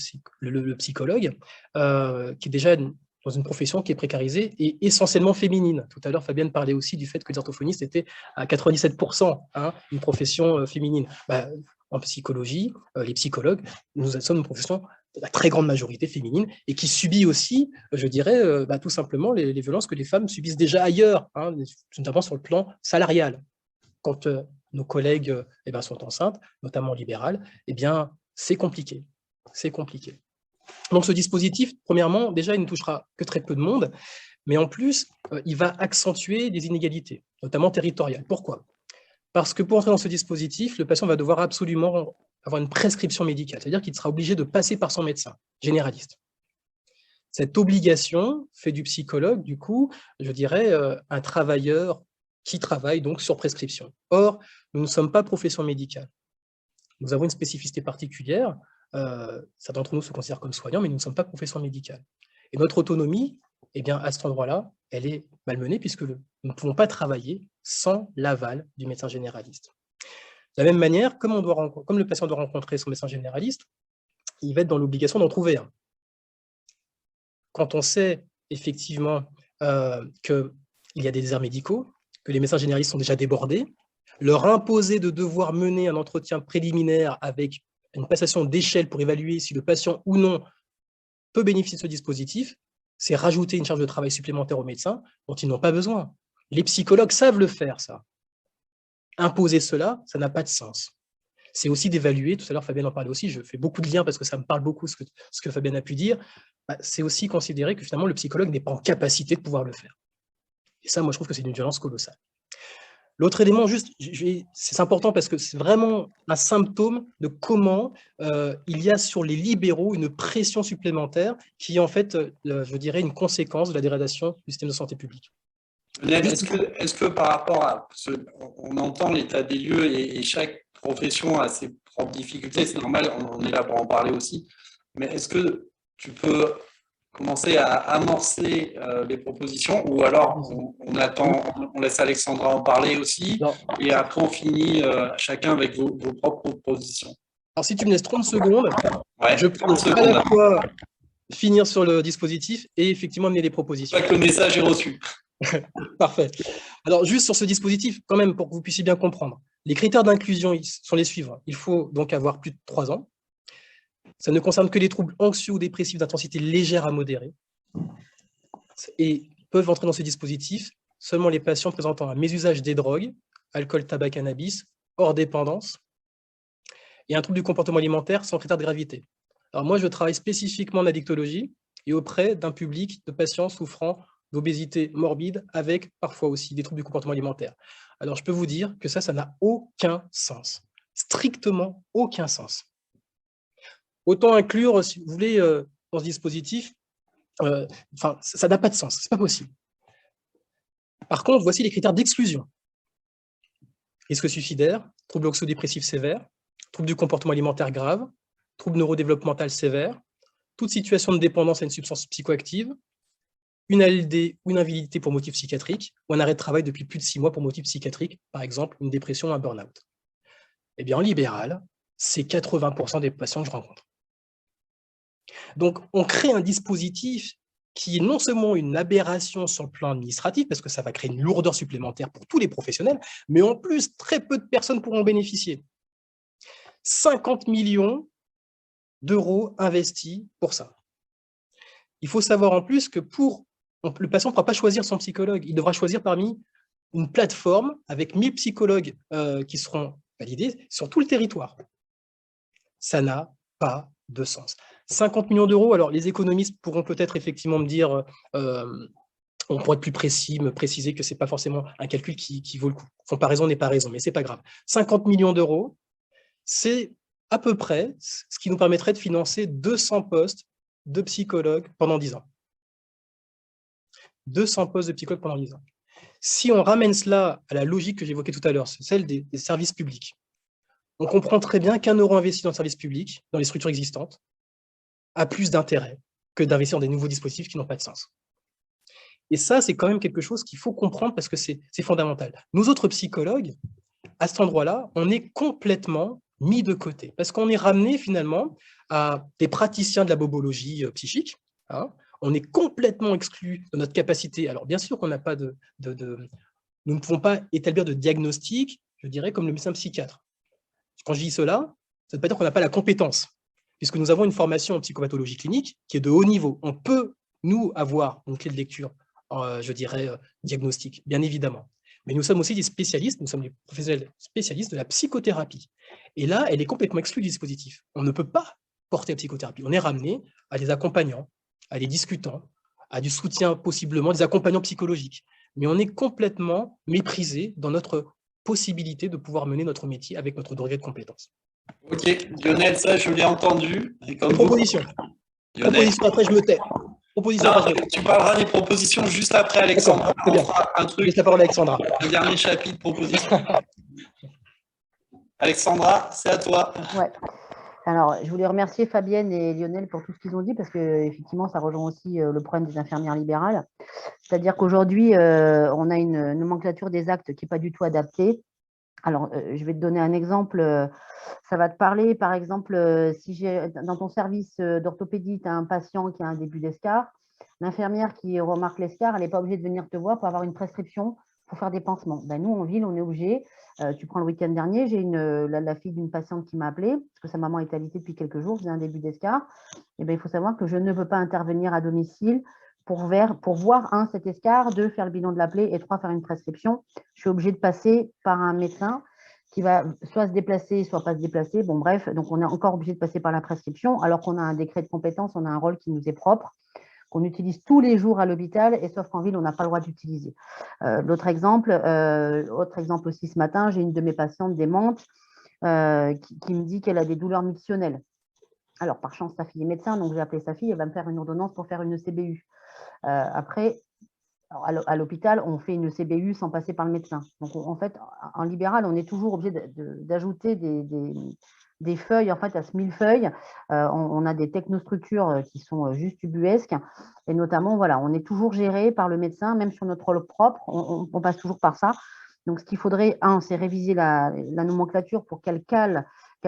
psychologue, qui est déjà dans une profession qui est précarisée et essentiellement féminine. Tout à l'heure, Fabienne parlait aussi du fait que les orthophonistes étaient à 97% une profession féminine. En psychologie, les psychologues, nous sommes une profession de la très grande majorité féminine et qui subit aussi, je dirais, tout simplement les violences que les femmes subissent déjà ailleurs, notamment sur le plan salarial. Quand nos collègues sont enceintes, notamment libérales, c'est compliqué. C'est compliqué. Donc ce dispositif, premièrement, déjà, il ne touchera que très peu de monde, mais en plus, il va accentuer des inégalités, notamment territoriales. Pourquoi? Parce que pour entrer dans ce dispositif, le patient va devoir absolument avoir une prescription médicale, c'est-à-dire qu'il sera obligé de passer par son médecin généraliste. Cette obligation fait du psychologue, du coup, je dirais, un travailleur qui travaille donc sur prescription. Or, nous ne sommes pas profession médicale. Nous avons une spécificité particulière. Certains d'entre nous se considèrent comme soignants, mais nous ne sommes pas profession médicale. Et notre autonomie, à cet endroit-là, elle est malmenée puisque nous ne pouvons pas travailler sans l'aval du médecin généraliste. De la même manière, comme le patient doit rencontrer son médecin généraliste, il va être dans l'obligation d'en trouver un. Quand on sait effectivement qu'il y a des déserts médicaux, que les médecins généralistes sont déjà débordés, leur imposer de devoir mener un entretien préliminaire avec une passation d'échelle pour évaluer si le patient ou non peut bénéficier de ce dispositif, c'est rajouter une charge de travail supplémentaire aux médecins dont ils n'ont pas besoin. Les psychologues savent le faire, ça. Imposer cela, ça n'a pas de sens. C'est aussi d'évaluer, tout à l'heure Fabienne en parlait aussi, je fais beaucoup de liens parce que ça me parle beaucoup ce que Fabienne a pu dire, c'est aussi considérer que finalement le psychologue n'est pas en capacité de pouvoir le faire. Et ça, moi je trouve que c'est d'une violence colossale. L'autre élément, c'est important parce que c'est vraiment un symptôme de comment il y a sur les libéraux une pression supplémentaire qui est en fait, je dirais, une conséquence de la dégradation du système de santé publique.
Est-ce que par rapport à... On entend l'état des lieux et chaque profession a ses propres difficultés, c'est normal, on est là pour en parler aussi, mais est-ce que tu peux commencer à amorcer les propositions ou alors on attend, on laisse Alexandra en parler aussi et après on finit chacun avec vos propres propositions.
Alors si tu me laisses 30 secondes,
ouais,
je peux à la fois finir sur le dispositif et effectivement amener des propositions.
J'espère que le message est reçu.
Parfait. Alors juste sur ce dispositif, quand même, pour que vous puissiez bien comprendre, les critères d'inclusion sont les suivants. Il faut donc avoir plus de 3 ans. Ça ne concerne que les troubles anxieux ou dépressifs d'intensité légère à modérée. Et peuvent entrer dans ce dispositif seulement les patients présentant un mésusage des drogues, alcool, tabac, cannabis, hors dépendance, et un trouble du comportement alimentaire sans critère de gravité. Alors moi, je travaille spécifiquement en addictologie et auprès d'un public de patients souffrant d'obésité morbide avec parfois aussi des troubles du comportement alimentaire. Alors je peux vous dire que ça n'a aucun sens, strictement aucun sens. Autant inclure, si vous voulez, dans ce dispositif, ça n'a pas de sens, c'est pas possible. Par contre, voici les critères d'exclusion. Risque suicidaire, trouble anxio-dépressif sévère, trouble du comportement alimentaire grave, trouble neurodéveloppemental sévère, toute situation de dépendance à une substance psychoactive, une ALD ou une invalidité pour motif psychiatrique, ou un arrêt de travail depuis plus de 6 mois pour motif psychiatrique, par exemple une dépression ou un burn-out. Eh bien, en libéral, c'est 80% des patients que je rencontre. Donc, on crée un dispositif qui est non seulement une aberration sur le plan administratif, parce que ça va créer une lourdeur supplémentaire pour tous les professionnels, mais en plus, très peu de personnes pourront en bénéficier. 50 millions d'euros investis pour ça. Il faut savoir en plus que le patient ne pourra pas choisir son psychologue, il devra choisir parmi une plateforme avec 1000 psychologues qui seront validés sur tout le territoire. Ça n'a pas de sens. 50 millions d'euros, alors les économistes pourront peut-être effectivement me dire, on pourrait être plus précis, me préciser que ce n'est pas forcément un calcul qui vaut le coup. Comparaison n'est pas raison, mais ce n'est pas grave. 50 millions d'euros, c'est à peu près ce qui nous permettrait de financer 200 postes de psychologues pendant 10 ans. 200 postes de psychologues pendant 10 ans. Si on ramène cela à la logique que j'évoquais tout à l'heure, c'est celle des services publics, on comprend très bien qu'un euro investi dans le service public, dans les structures existantes, a plus d'intérêt que d'investir dans des nouveaux dispositifs qui n'ont pas de sens. Et ça, c'est quand même quelque chose qu'il faut comprendre parce que c'est fondamental. Nous autres psychologues, à cet endroit-là, on est complètement mis de côté parce qu'on est ramené finalement à des praticiens de la bobologie psychique. Hein. On est complètement exclu de notre capacité. Alors bien sûr qu'on n'a pas nous ne pouvons pas établir de diagnostic, je dirais, comme le médecin psychiatre. Quand je dis cela, ça ne veut pas dire qu'on n'a pas la compétence, puisque nous avons une formation en psychopathologie clinique qui est de haut niveau. On peut, nous, avoir une clé de lecture, je dirais, diagnostique, bien évidemment. Mais nous sommes aussi des spécialistes, nous sommes des professionnels spécialistes de la psychothérapie. Et là, elle est complètement exclue du dispositif. On ne peut pas porter la psychothérapie. On est ramené à des accompagnants, à des discutants, à du soutien possiblement, des accompagnants psychologiques. Mais on est complètement méprisé dans notre possibilité de pouvoir mener notre métier avec notre degré de compétence.
Ok, Lionel, ça je l'ai entendu. Et comme
Proposition.
Lionel,
Proposition, après je me tais. Proposition,
non,
après, je me tais.
tu parleras des propositions juste après, Alexandra.
Très bien.
On fera un
Je
truc,
laisse la parole à Alexandra.
un dernier chapitre proposition. Alexandra, c'est à toi.
Ouais. Alors, je voulais remercier Fabienne et Lionel pour tout ce qu'ils ont dit, parce qu'effectivement, ça rejoint aussi le problème des infirmières libérales. C'est-à-dire qu'aujourd'hui, on a une nomenclature des actes qui n'est pas du tout adaptée. Alors, je vais te donner un exemple. Ça va te parler, par exemple, si dans ton service d'orthopédie, tu as un patient qui a un début d'escar, l'infirmière qui remarque l'escar, elle n'est pas obligée de venir te voir pour avoir une prescription pour faire des pansements. Ben, nous, en ville, on est obligé. Tu prends le week-end dernier, j'ai la fille d'une patiente qui m'a appelée, parce que sa maman est alitée depuis quelques jours, faisait un début d'escar. Et ben, il faut savoir que je ne peux pas intervenir à domicile pour voir, un, cet escar, deux, faire le bilan de la plaie, et trois, faire une prescription. Je suis obligée de passer par un médecin qui va soit se déplacer, soit pas se déplacer. Bon, bref, donc on est encore obligé de passer par la prescription, alors qu'on a un décret de compétence, on a un rôle qui nous est propre, qu'on utilise tous les jours à l'hôpital, et sauf qu'en ville, on n'a pas le droit d'utiliser. Autre exemple aussi ce matin, j'ai une de mes patientes démente qui me dit qu'elle a des douleurs mictionnelles. Alors, par chance, sa fille est médecin, donc j'ai appelé sa fille, elle va me faire une ordonnance pour faire une CBU. Après, à l'hôpital, on fait une CBU sans passer par le médecin. Donc, en fait, en libéral, on est toujours obligé d'ajouter des feuilles, en fait, à ce millefeuille. On a des technostructures qui sont juste ubuesques. Et notamment, voilà, on est toujours géré par le médecin, même sur notre rôle propre, on passe toujours par ça. Donc, ce qu'il faudrait, c'est réviser la nomenclature pour qu'elle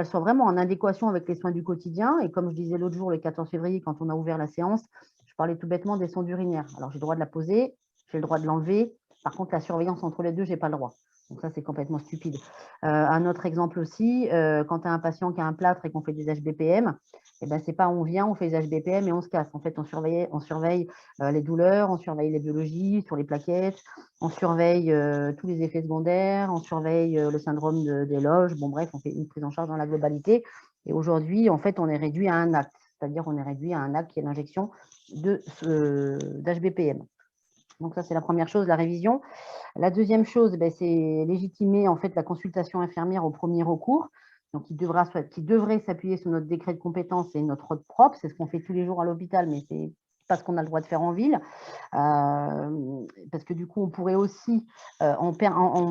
soit vraiment en adéquation avec les soins du quotidien. Et comme je disais l'autre jour, le 14 février, quand on a ouvert la séance, je parlais tout bêtement des sondes urinaires. Alors, j'ai le droit de la poser, j'ai le droit de l'enlever. Par contre, la surveillance entre les deux, je n'ai pas le droit. Donc ça, c'est complètement stupide. Un autre exemple aussi, quand tu as un patient qui a un plâtre et qu'on fait des HBPM, eh ben, c'est pas on vient, on fait des HBPM et on se casse. En fait, on surveille les douleurs, on surveille les biologies sur les plaquettes, on surveille tous les effets secondaires, on surveille le syndrome des loges. Bon, bref, on fait une prise en charge dans la globalité. Et aujourd'hui, en fait, on est réduit à un acte. C'est-à-dire on est réduit à un acte qui est l'injection d'HBPM. Donc ça, c'est la première chose, la révision. La deuxième chose, c'est légitimer en fait la consultation infirmière au premier recours. Donc, qui devrait s'appuyer sur notre décret de compétence et notre ordre propre. C'est ce qu'on fait tous les jours à l'hôpital, mais c'est pas ce qu'on a le droit de faire en ville. Parce que du coup, on pourrait aussi, en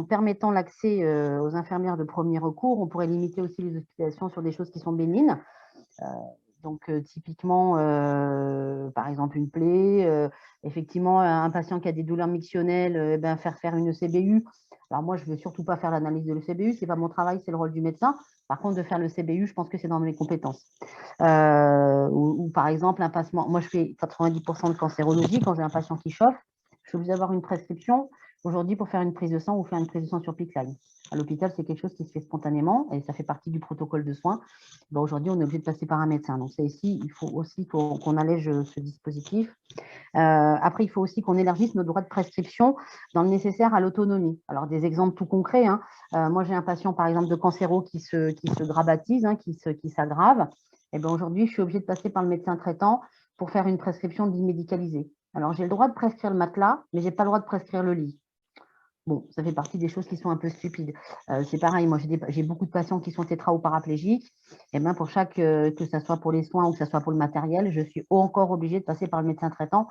permettant l'accès aux infirmières de premier recours, on pourrait limiter aussi les hospitalisations sur des choses qui sont bénignes. Donc, typiquement, par exemple, une plaie, effectivement, un patient qui a des douleurs mictionnelles, faire une CBU. Alors, moi, je ne veux surtout pas faire l'analyse de l'ECBU, ce n'est pas mon travail, c'est le rôle du médecin. Par contre, de faire le CBU, je pense que c'est dans mes compétences. Ou par exemple, un passement. Moi, je fais 90% de cancérologie. Quand j'ai un patient qui chauffe, je suis obligée d'avoir une prescription aujourd'hui pour faire une prise de sang ou faire une prise de sang sur PICC-Line. À l'hôpital, c'est quelque chose qui se fait spontanément et ça fait partie du protocole de soins. Aujourd'hui, on est obligé de passer par un médecin. Donc, c'est ici, il faut aussi qu'on allège ce dispositif. Après, il faut aussi qu'on élargisse nos droits de prescription dans le nécessaire à l'autonomie. Alors, des exemples tout concrets. Moi, j'ai un patient, par exemple, de cancéro qui se grabatise, qui s'aggrave. Et bien, aujourd'hui, je suis obligée de passer par le médecin traitant pour faire une prescription de lit médicalisé. Alors, j'ai le droit de prescrire le matelas, mais je n'ai pas le droit de prescrire le lit. Bon, ça fait partie des choses qui sont un peu stupides. C'est pareil, moi j'ai beaucoup de patients qui sont tétra ou paraplégiques. Et bien pour chaque, que ce soit pour les soins ou que ce soit pour le matériel, je suis encore obligée de passer par le médecin traitant.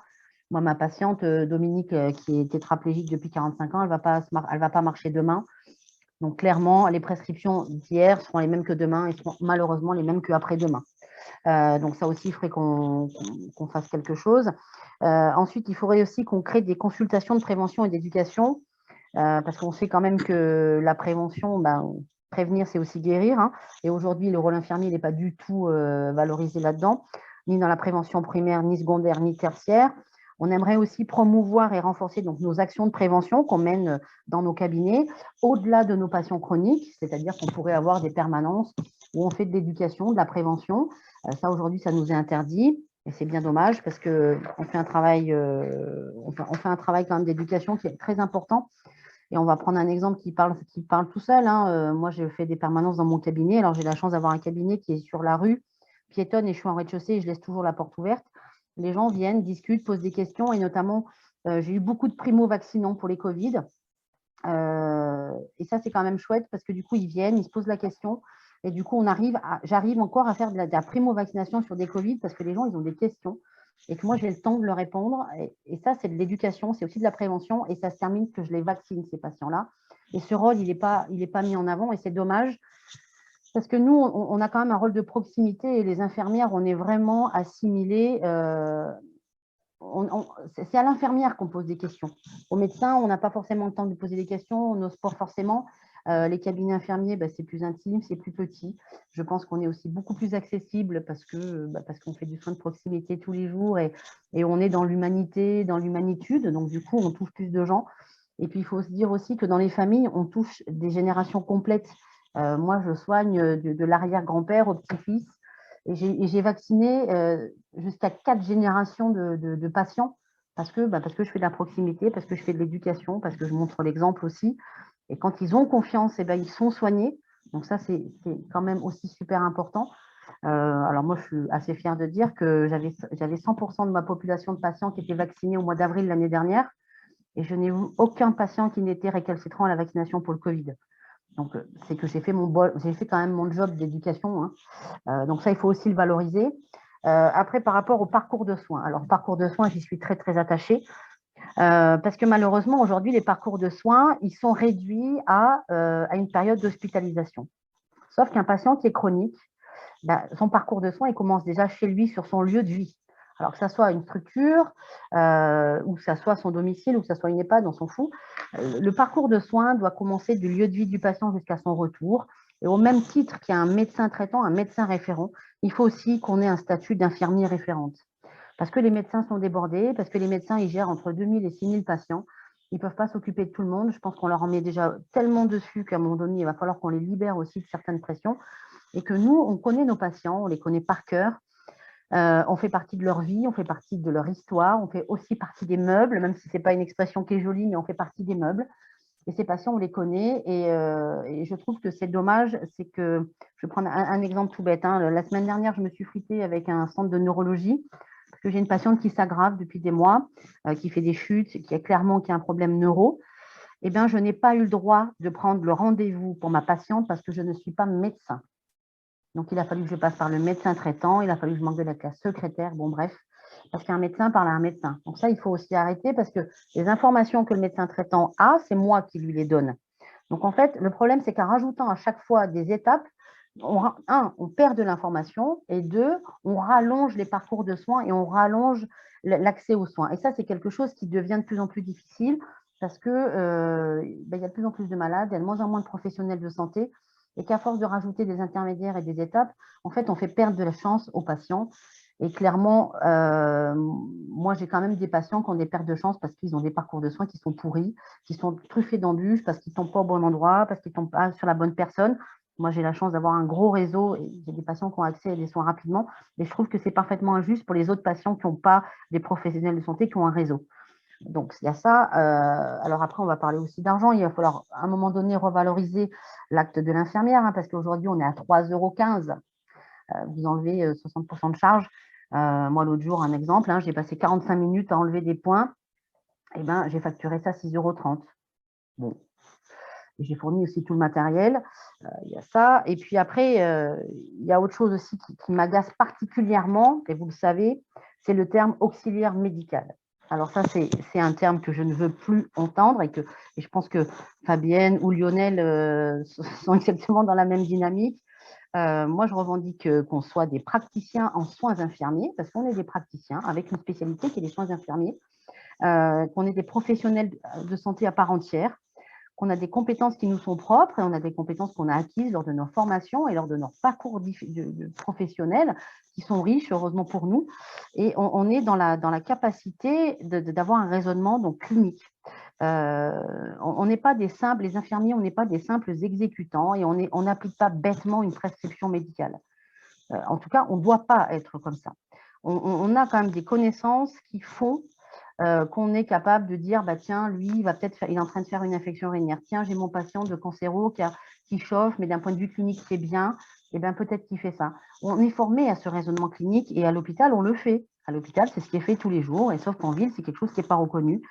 Moi, ma patiente Dominique, qui est tétraplégique depuis 45 ans, elle ne va pas marcher demain. Donc clairement, les prescriptions d'hier seront les mêmes que demain et seront malheureusement les mêmes qu'après-demain. Donc ça aussi, il faudrait qu'on fasse quelque chose. Ensuite, il faudrait aussi qu'on crée des consultations de prévention et d'éducation. Parce qu'on sait quand même que la prévention, prévenir, c'est aussi guérir. Et aujourd'hui, le rôle infirmier n'est pas du tout valorisé là-dedans, ni dans la prévention primaire, ni secondaire, ni tertiaire. On aimerait aussi promouvoir et renforcer donc, nos actions de prévention qu'on mène dans nos cabinets, au-delà de nos patients chroniques, c'est-à-dire qu'on pourrait avoir des permanences où on fait de l'éducation, de la prévention. Ça, aujourd'hui, ça nous est interdit. Et c'est bien dommage parce qu'on fait un travail, quand même d'éducation qui est très important. Et on va prendre un exemple qui parle tout seul, hein. Moi, j'ai fait des permanences dans mon cabinet. Alors, j'ai la chance d'avoir un cabinet qui est sur la rue, piétonne, et je suis en rez-de-chaussée et je laisse toujours la porte ouverte. Les gens viennent, discutent, posent des questions, et notamment, j'ai eu beaucoup de primo-vaccinants pour les Covid. Et ça, c'est quand même chouette parce que du coup, ils viennent, ils se posent la question. Et du coup, j'arrive encore à faire de la primo-vaccination sur des Covid parce que les gens, ils ont des questions et que moi, j'ai le temps de leur répondre. Et ça, c'est de l'éducation, c'est aussi de la prévention. Et ça se termine que je les vaccine, ces patients-là. Et ce rôle, il n'est pas mis en avant et c'est dommage parce que nous, on a quand même un rôle de proximité et les infirmières, on est vraiment assimilées. C'est à l'infirmière qu'on pose des questions. Au médecin, on n'a pas forcément le temps de poser des questions, on n'ose pas forcément. Les cabinets infirmiers, c'est plus intime, c'est plus petit. Je pense qu'on est aussi beaucoup plus accessible parce qu'on fait du soin de proximité tous les jours et on est dans l'humanité, dans l'humanitude. Donc, du coup, on touche plus de gens. Et puis, il faut se dire aussi que dans les familles, on touche des générations complètes. Moi, je soigne de l'arrière-grand-père au petit-fils. Et j'ai vacciné jusqu'à 4 générations de patients parce que je fais de la proximité, parce que je fais de l'éducation, parce que je montre l'exemple aussi. Et quand ils ont confiance, ils sont soignés. Donc ça, c'est quand même aussi super important. Alors moi, je suis assez fière de dire que j'avais 100% de ma population de patients qui étaient vaccinés au mois d'avril l'année dernière. Et je n'ai eu aucun patient qui n'était récalcitrant à la vaccination pour le Covid. Donc, c'est que j'ai fait quand même mon job d'éducation, hein. Donc ça, il faut aussi le valoriser. Après, par rapport au parcours de soins. Alors, parcours de soins, j'y suis très, très attachée. Parce que malheureusement, aujourd'hui, les parcours de soins, ils sont réduits à une période d'hospitalisation. Sauf qu'un patient qui est chronique, son parcours de soins, il commence déjà chez lui, sur son lieu de vie. Alors que ça soit une structure, ou que ça soit son domicile, ou que ça soit une EHPAD, on s'en fout. Le parcours de soins doit commencer du lieu de vie du patient jusqu'à son retour. Et au même titre qu'il y a un médecin traitant, un médecin référent, il faut aussi qu'on ait un statut d'infirmier référente. Parce que les médecins sont débordés, parce que les médecins, ils gèrent entre 2000 et 6000 patients. Ils ne peuvent pas s'occuper de tout le monde. Je pense qu'on leur en met déjà tellement dessus qu'à un moment donné, il va falloir qu'on les libère aussi de certaines pressions. Et que nous, on connaît nos patients, on les connaît par cœur. On fait partie de leur vie, on fait partie de leur histoire, on fait aussi partie des meubles, même si ce n'est pas une expression qui est jolie, mais on fait partie des meubles. Et ces patients, on les connaît. Et je trouve que c'est dommage, c'est que, je vais prendre un exemple tout bête, hein. La semaine dernière, je me suis fritée avec un centre de neurologie, parce que j'ai une patiente qui s'aggrave depuis des mois, qui fait des chutes, qui a un problème neuro. Eh bien, je n'ai pas eu le droit de prendre le rendez-vous pour ma patiente parce que je ne suis pas médecin. Donc, il a fallu que je passe par le médecin traitant, il a fallu que je m'engueule avec la secrétaire, bon bref, parce qu'un médecin parle à un médecin. Donc ça, il faut aussi arrêter parce que les informations que le médecin traitant a, c'est moi qui lui les donne. Donc en fait, le problème, c'est qu'en rajoutant à chaque fois des étapes, on perd de l'information et deux, on rallonge les parcours de soins et on rallonge l'accès aux soins. Et ça, c'est quelque chose qui devient de plus en plus difficile parce qu'il y a de plus en plus de malades, il y a de moins en moins de professionnels de santé et qu'à force de rajouter des intermédiaires et des étapes, en fait, on fait perdre de la chance aux patients. Et clairement, moi, j'ai quand même des patients qui ont des pertes de chance parce qu'ils ont des parcours de soins qui sont pourris, qui sont truffés d'embûches, parce qu'ils ne tombent pas au bon endroit, parce qu'ils ne tombent pas sur la bonne personne. Moi, j'ai la chance d'avoir un gros réseau et j'ai des patients qui ont accès à des soins rapidement. Et je trouve que c'est parfaitement injuste pour les autres patients qui n'ont pas des professionnels de santé qui ont un réseau. Donc, il y a ça. Alors après, on va parler aussi d'argent. Il va falloir, à un moment donné, revaloriser l'acte de l'infirmière, hein, parce qu'aujourd'hui, on est à 3,15 €. Vous enlevez 60% de charge. Moi, l'autre jour, un exemple, hein, j'ai passé 45 minutes à enlever des points. Eh ben, j'ai facturé ça 6,30 €. Bon. J'ai fourni aussi tout le matériel. Il y a ça. Et puis après, il y a autre chose aussi qui m'agace particulièrement, et vous le savez, c'est le terme auxiliaire médical. Alors ça, c'est un terme que je ne veux plus entendre et je pense que Fabienne ou Lionel sont exactement dans la même dynamique. Moi, je revendique qu'on soit des praticiens en soins infirmiers, parce qu'on est des praticiens avec une spécialité qui est les soins infirmiers, qu'on est des professionnels de santé à part entière, qu'on a des compétences qui nous sont propres et on a des compétences qu'on a acquises lors de nos formations et lors de nos parcours professionnels qui sont riches, heureusement pour nous. Et on est dans la capacité d'avoir un raisonnement donc clinique. On n'est pas des simples, les infirmiers, on n'est pas des simples exécutants et on n'applique pas bêtement une prescription médicale. En tout cas, on ne doit pas être comme ça. On a quand même des connaissances qui font qu'on est capable de dire, bah, tiens, lui, il est en train de faire une infection urinaire. Tiens, j'ai mon patient de cancéro qui chauffe, mais d'un point de vue clinique, c'est bien. Et bien, peut-être qu'il fait ça. On est formé à ce raisonnement clinique et à l'hôpital, on le fait. À l'hôpital, c'est ce qui est fait tous les jours. Et sauf qu'en ville, c'est quelque chose qui n'est pas reconnu.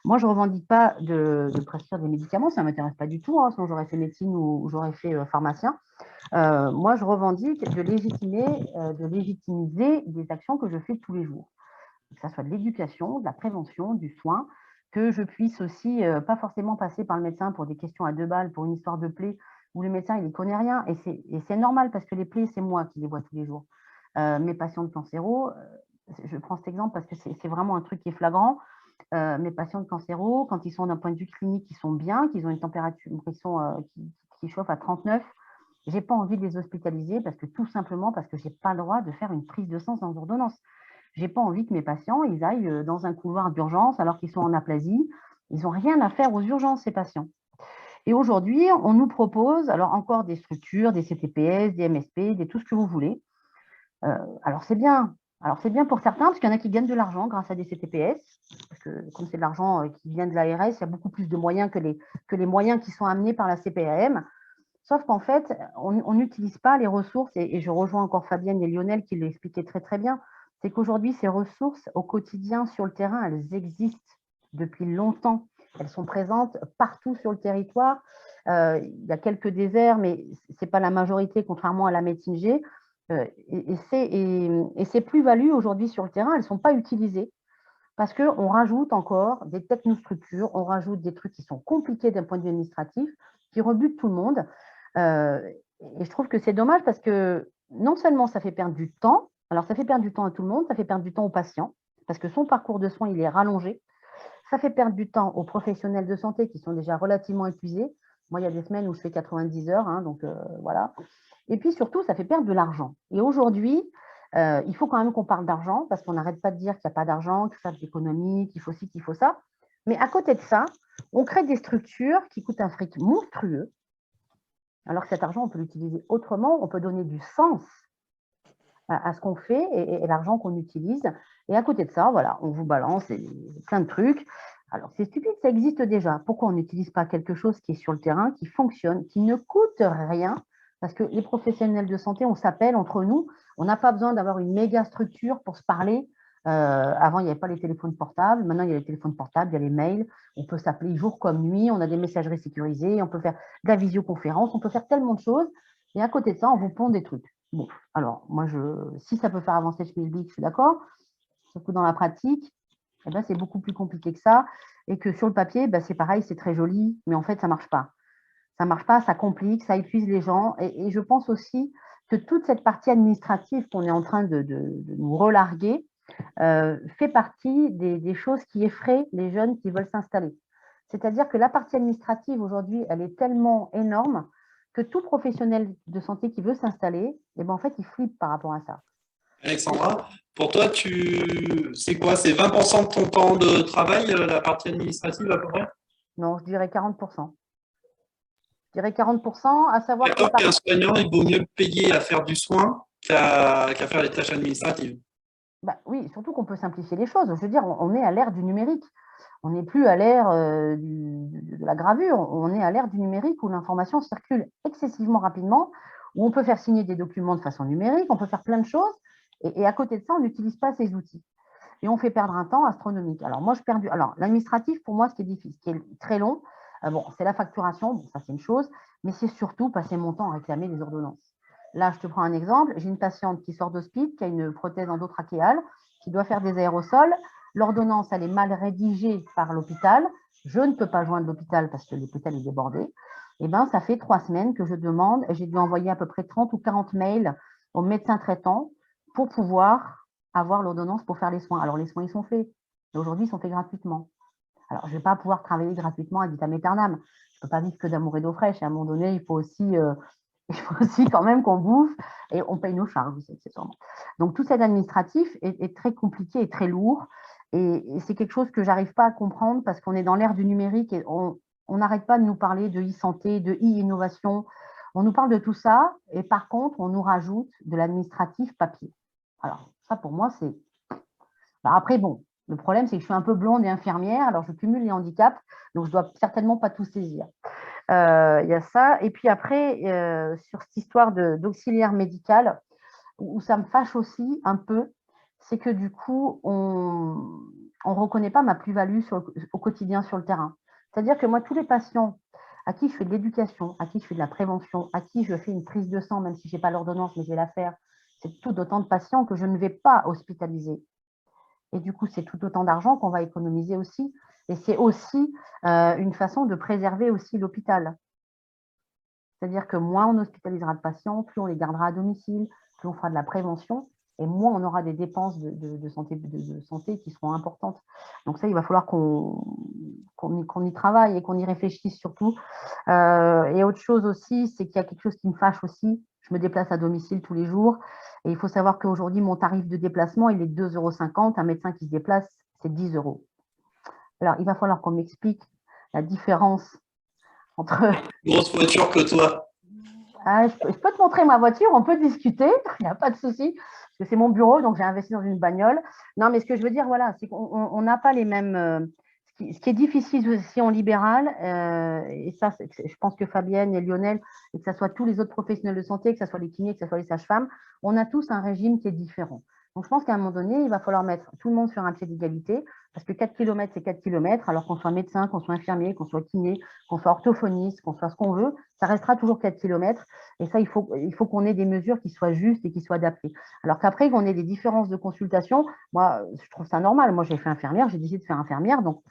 Moi, je ne revendique pas de prescrire des médicaments. Ça ne m'intéresse pas du tout. Hein, sinon, j'aurais fait médecine ou j'aurais fait pharmacien. Moi, je revendique de légitimiser des actions que je fais tous les jours. Que ce soit de l'éducation, de la prévention, du soin, que je puisse aussi pas forcément passer par le médecin pour des questions à 2 balles, pour une histoire de plaie, où le médecin, il ne connaît rien. Et c'est normal parce que les plaies, c'est moi qui les vois tous les jours. Mes patients de cancéro, je prends cet exemple parce que c'est vraiment un truc qui est flagrant. Mes patients de cancéro, quand ils sont d'un point de vue clinique, ils sont bien, qu'ils ont une température, qui chauffe à 39, je n'ai pas envie de les hospitaliser tout simplement parce que je n'ai pas le droit de faire une prise de sang sans ordonnance. Je n'ai pas envie que mes patients ils aillent dans un couloir d'urgence alors qu'ils sont en aplasie. Ils n'ont rien à faire aux urgences, ces patients. Et aujourd'hui, on nous propose alors encore des structures, des CTPS, des MSP, tout ce que vous voulez. Alors, c'est bien. Alors, c'est bien pour certains, parce qu'il y en a qui gagnent de l'argent grâce à des CTPS. Parce que comme c'est de l'argent qui vient de l'ARS, il y a beaucoup plus de moyens que les moyens qui sont amenés par la CPAM. Sauf qu'en fait, on n'utilise pas les ressources, et je rejoins encore Fabienne et Lionel qui l'expliquaient très très bien, c'est qu'aujourd'hui, ces ressources, au quotidien, sur le terrain, elles existent depuis longtemps. Elles sont présentes partout sur le territoire. Il y a quelques déserts, mais ce n'est pas la majorité, contrairement à la médecine G. Et ces plus-values, aujourd'hui, sur le terrain, elles ne sont pas utilisées parce qu'on rajoute encore des technostructures, on rajoute des trucs qui sont compliqués d'un point de vue administratif, qui rebutent tout le monde. Et je trouve que c'est dommage parce que non seulement ça fait perdre du temps, alors ça fait perdre du temps à tout le monde, ça fait perdre du temps aux patients, parce que son parcours de soins, il est rallongé. Ça fait perdre du temps aux professionnels de santé qui sont déjà relativement épuisés. Moi, il y a des semaines où je fais 90 heures, hein, donc voilà. Et puis surtout, ça fait perdre de l'argent. Et aujourd'hui, il faut quand même qu'on parle d'argent, parce qu'on n'arrête pas de dire qu'il n'y a pas d'argent, qu'il faut faire de l'économie, qu'il faut ci, qu'il faut ça. Mais à côté de ça, on crée des structures qui coûtent un fric monstrueux, alors que cet argent, on peut l'utiliser autrement, on peut donner du sens à ce qu'on fait et l'argent qu'on utilise. Et à côté de ça, voilà, on vous balance plein de trucs. Alors, c'est stupide, ça existe déjà. Pourquoi on n'utilise pas quelque chose qui est sur le terrain, qui fonctionne, qui ne coûte rien? Parce que les professionnels de santé, on s'appelle entre nous. On n'a pas besoin d'avoir une méga structure pour se parler. Avant, il n'y avait pas les téléphones portables. Maintenant, il y a les téléphones portables, il y a les mails. On peut s'appeler jour comme nuit. On a des messageries sécurisées. On peut faire de la visioconférence. On peut faire tellement de choses. Et à côté de ça, on vous pond des trucs. Bon, alors, moi, si ça peut faire avancer le schmilblick, je suis d'accord. Sauf que dans la pratique, eh ben, c'est beaucoup plus compliqué que ça. Et que sur le papier, ben, c'est pareil, c'est très joli, mais en fait, ça ne marche pas. Ça ne marche pas, ça complique, ça épuise les gens. Et je pense aussi que toute cette partie administrative qu'on est en train de nous relarguer fait partie des choses qui effraient les jeunes qui veulent s'installer. C'est-à-dire que la partie administrative, aujourd'hui, elle est tellement énorme que tout professionnel de santé qui veut s'installer, eh ben, en fait, il flippe par rapport à ça.
Alexandra, pour toi, c'est quoi? C'est 20% de ton temps de travail, la partie administrative à peu près?
Non, je dirais 40%. Je dirais 40%, à savoir
D'accord qu'un soignant, il vaut mieux le payer à faire du soin qu'à faire les tâches administratives.
Bah, oui, surtout qu'on peut simplifier les choses. Je veux dire, on est à l'ère du numérique. On n'est plus à l'ère de la gravure. On est à l'ère du numérique où l'information circule excessivement rapidement, où on peut faire signer des documents de façon numérique, on peut faire plein de choses. Et à côté de ça, on n'utilise pas ces outils. Et on fait perdre un temps astronomique. Alors, moi, Alors, l'administratif, pour moi, ce qui est difficile, ce qui est très long, bon, c'est la facturation, bon, ça, c'est une chose, mais c'est surtout passer mon temps à réclamer les ordonnances. Là, je te prends un exemple. J'ai une patiente qui sort d'hospice, qui a une prothèse endotrachéale, qui doit faire des aérosols. L'ordonnance, elle est mal rédigée par l'hôpital. Je ne peux pas joindre l'hôpital parce que l'hôpital est débordé. Eh bien, ça fait 3 semaines que je demande, et j'ai dû envoyer à peu près 30 ou 40 mails au médecin traitant pour pouvoir avoir l'ordonnance pour faire les soins. Alors, les soins, ils sont faits. Et aujourd'hui, ils sont faits gratuitement. Alors, je ne vais pas pouvoir travailler gratuitement à vitam aeternam. Je ne peux pas vivre que d'amour et d'eau fraîche. À un moment donné, il faut aussi quand même qu'on bouffe et on paye nos charges, accessoirement. Donc, tout cet administratif est très compliqué et très lourd. Et c'est quelque chose que je n'arrive pas à comprendre parce qu'on est dans l'ère du numérique et on n'arrête pas de nous parler de e-santé, de e-innovation. On nous parle de tout ça et par contre, on nous rajoute de l'administratif papier. Alors, ça, pour moi, c'est… Bah, après, bon, Le problème, c'est que je suis un peu blonde et infirmière, alors je cumule les handicaps, donc je ne dois certainement pas tout saisir. Il y a ça. Et puis après, sur cette histoire d'auxiliaire médical, où ça me fâche aussi un peu, c'est que du coup, on ne reconnaît pas ma plus-value au quotidien sur le terrain. C'est-à-dire que moi, tous les patients à qui je fais de l'éducation, à qui je fais de la prévention, à qui je fais une prise de sang, même si je n'ai pas l'ordonnance, mais je vais la faire, c'est tout autant de patients que je ne vais pas hospitaliser. Et du coup, c'est tout autant d'argent qu'on va économiser aussi. Et c'est aussi une façon de préserver aussi l'hôpital. C'est-à-dire que moins on hospitalisera de patients, plus on les gardera à domicile, plus on fera de la prévention, et moins on aura des dépenses de santé qui seront importantes. Donc ça, il va falloir qu'on y travaille et qu'on y réfléchisse surtout. Et autre chose aussi, c'est qu'il y a quelque chose qui me fâche aussi. Je me déplace à domicile tous les jours, et il faut savoir qu'aujourd'hui, mon tarif de déplacement, il est 2,50 €. Un médecin qui se déplace, c'est 10 €. Alors, il va falloir qu'on m'explique la différence entre…
Grosse voiture que toi.
Ah, je peux te montrer ma voiture, on peut discuter, il n'y a pas de souci, parce que c'est mon bureau, donc j'ai investi dans une bagnole. Non, mais ce que je veux dire, voilà, c'est qu'on n'a pas les mêmes… ce qui est difficile aussi en libéral, et ça, je pense que Fabienne et Lionel, et que ce soit tous les autres professionnels de santé, que ce soit les kinés, que ce soit les sages-femmes, on a tous un régime qui est différent. Donc, je pense qu'à un moment donné, il va falloir mettre tout le monde sur un pied d'égalité, parce que 4 km, c'est 4 km, alors qu'on soit médecin, qu'on soit infirmier, qu'on soit kiné, qu'on soit orthophoniste, qu'on soit ce qu'on veut, ça restera toujours 4 km. Et ça, il faut qu'on ait des mesures qui soient justes et qui soient adaptées. Alors qu'après, qu'on ait des différences de consultation, moi, je trouve ça normal. Moi, j'ai fait infirmière, j'ai décidé de faire infirmière, donc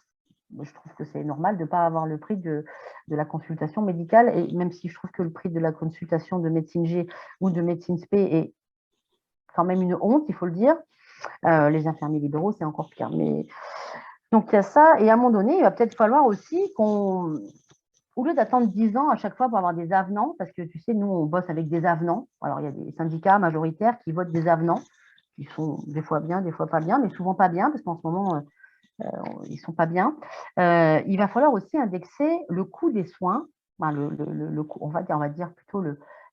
je trouve que c'est normal de ne pas avoir le prix de la consultation médicale. Et même si je trouve que le prix de la consultation de médecine G ou de médecine spé est quand même une honte, il faut le dire. Les infirmiers libéraux, c'est encore pire. Mais… Donc, il y a ça. Et à un moment donné, il va peut-être falloir aussi qu'on… Au lieu d'attendre 10 ans à chaque fois pour avoir des avenants, parce que tu sais, nous, on bosse avec des avenants. Alors, il y a des syndicats majoritaires qui votent des avenants, qui sont des fois bien, des fois pas bien, mais souvent pas bien, parce qu'en ce moment, ils ne sont pas bien. Il va falloir aussi indexer le coût des soins, enfin, on va dire plutôt